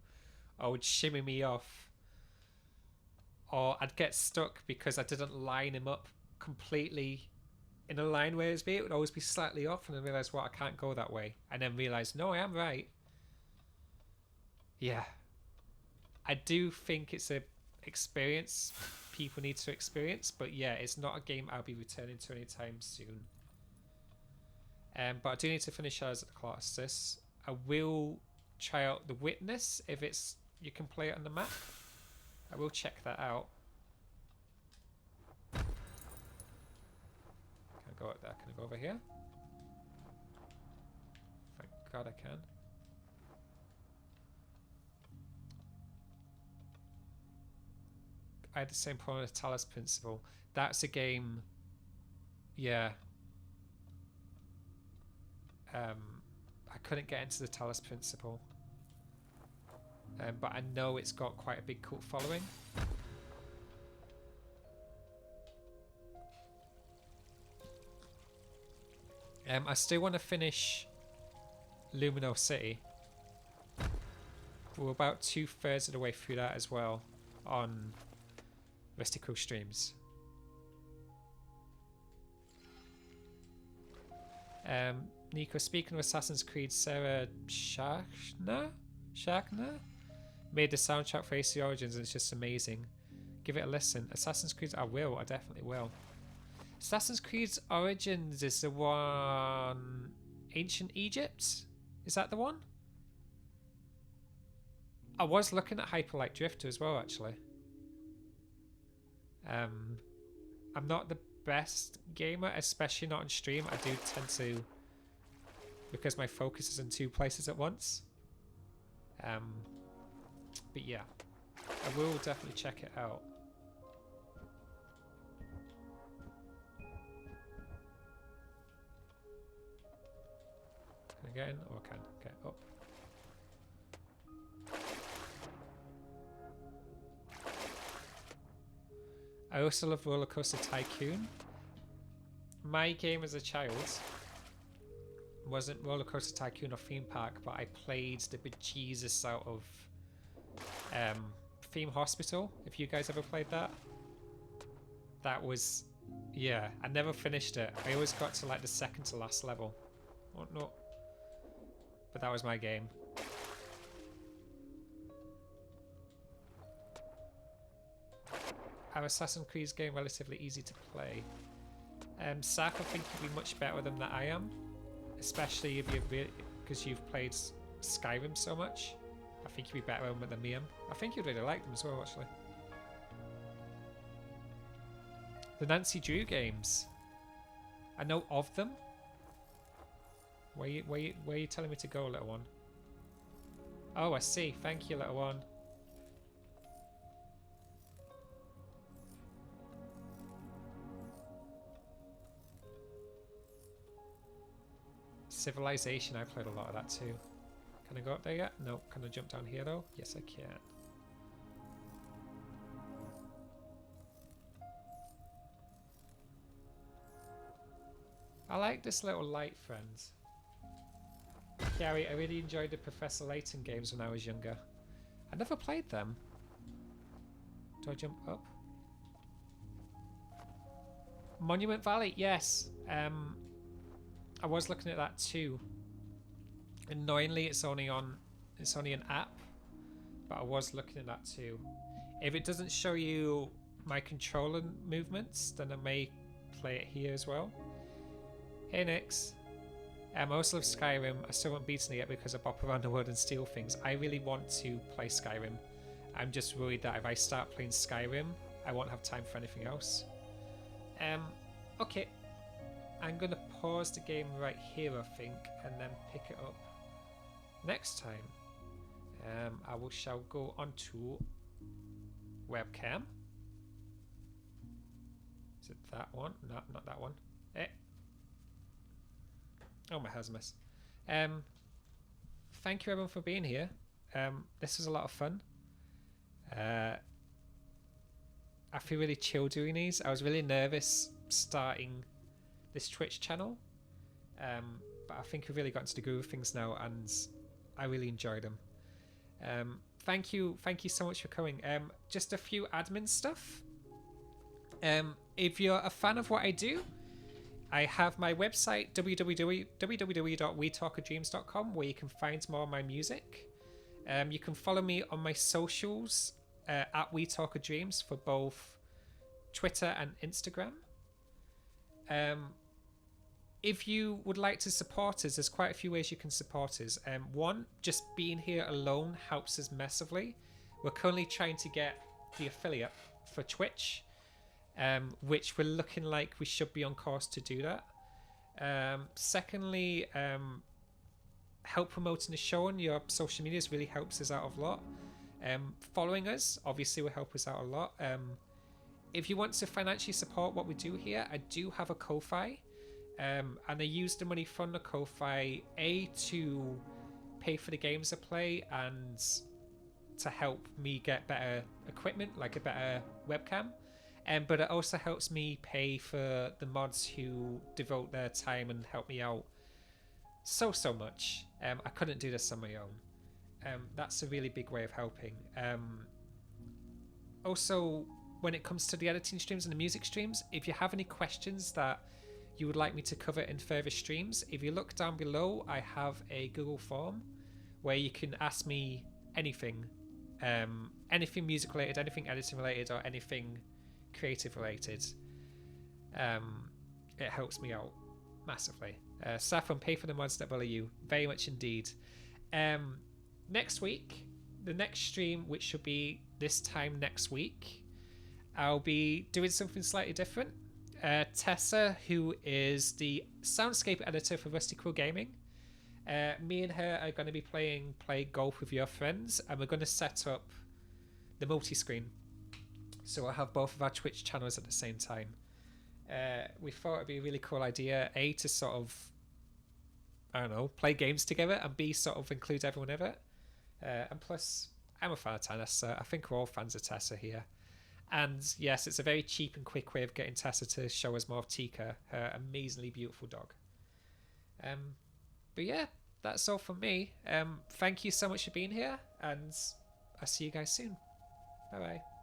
or would shimmy me off, or I'd get stuck because I didn't line him up completely in a line where it would always be slightly off, and then realise, well, I can't go that way, and then realise, no, I am right. Yeah, I do think it's a experience people need to experience, but yeah, it's not a game I'll be returning to anytime soon. But I do need to finish Shadows of the Colossus. I will try out The Witness if you can play it on the Mac. I will check that out. Can't go up there. Can I go over here? Thank God I can. I had the same problem with Talos Principle. That's a game. Yeah. I couldn't get into the Talos Principle. But I know it's got quite a big cult following. I still want to finish Lumino City. We're about 2/3 of the way through that as well on Mystical Streams. Nico, speaking of Assassin's Creed, Sarah Shachner made the soundtrack for AC Origins and it's just amazing. Give it a listen. Assassin's Creed, I definitely will. Assassin's Creed Origins is the one... Ancient Egypt? Is that the one? I was looking at Hyper Light Drifter as well, actually. I'm not the best gamer, especially not on stream. I do tend to... because my focus is in 2 places at once. But yeah, I will definitely check it out. Can I get in? Oh, I can get up. I also love Roller Coaster Tycoon. My game as a child wasn't Roller Coaster Tycoon or Theme Park, but I played the bejesus out of Theme Hospital, if you guys ever played that. That was... yeah, I never finished it. I always got to like the second to last level. Oh no. But that was my game. Are Assassin's Creed game relatively easy to play? Sak, I think you'd be much better than that I am. Especially if because you've played Skyrim so much. I think you'd be better than me. I think you'd really like them as well, actually. The Nancy Drew games. I know of them. Where are you telling me to go, little one? Oh, I see. Thank you, little one. Civilization, I played a lot of that too. Can I go up there yet? No. Can I jump down here though? Yes, I can. I like this little light, friends. Gary, I really enjoyed the Professor Layton games when I was younger. I never played them. Do I jump up? Monument Valley, yes. I was looking at that too. Annoyingly, it's only an app, but I was looking at that too. If it doesn't show you my controller movements, then I may play it here as well. Hey Nix. I also love Skyrim. I still haven't beaten it yet because I bop around the world and steal things. I really want to play Skyrim. I'm just worried that if I start playing Skyrim, I won't have time for anything else. Okay. I'm going to pause the game right here, I think, and then pick it up next time. Shall go onto webcam. Is it that one? No, not that one. Oh, my hair's a mess. Thank you everyone for being here. This was a lot of fun. I feel really chill doing these. I was really nervous starting this Twitch channel, but I think we've really gotten to the groove of things now, and I really enjoyed them. Thank you so much for coming. Just a few admin stuff. If you're a fan of what I do, I have my website www.wetalkofdreams.com, where you can find more of my music. You can follow me on my socials at WeTalkOfDreams for both Twitter and Instagram. If you would like to support us, there's quite a few ways you can support us. One, just being here alone helps us massively. We're currently trying to get the affiliate for Twitch. which we're looking like we should be on course to do that. Secondly, help promoting the show on your social medias really helps us out a lot. Following us obviously will help us out a lot. If you want to financially support what we do here, I do have a Ko-Fi, and I use the money from the Ko-Fi to pay for the games I play and to help me get better equipment, like a better webcam. But it also helps me pay for the mods who devote their time and help me out so much. I couldn't do this on my own. That's a really big way of helping. Also, when it comes to the editing streams and the music streams, if you have any questions that you would like me to cover in further streams, if you look down below, I have a Google form where you can ask me anything. Anything music related, anything editing related, or anything creative related. It helps me out massively. Saffron, pay for the mods that bully you. Very much indeed. Next week, the next stream, which should be this time next week, I'll be doing something slightly different. Tessa, who is the soundscape editor for Rusty Quill Gaming, me and her are going to be playing golf with your friends, and we're going to set up the multi-screen. So we'll have both of our Twitch channels at the same time. We thought it'd be a really cool idea, A, to sort of, I don't know, play games together, and B, sort of include everyone in it. And plus, I'm a fan of Tessa. I think we're all fans of Tessa here. And yes, it's a very cheap and quick way of getting Tessa to show us more of Tika, her amazingly beautiful dog. But yeah, that's all from me. Thank you so much for being here, and I'll see you guys soon. Bye bye.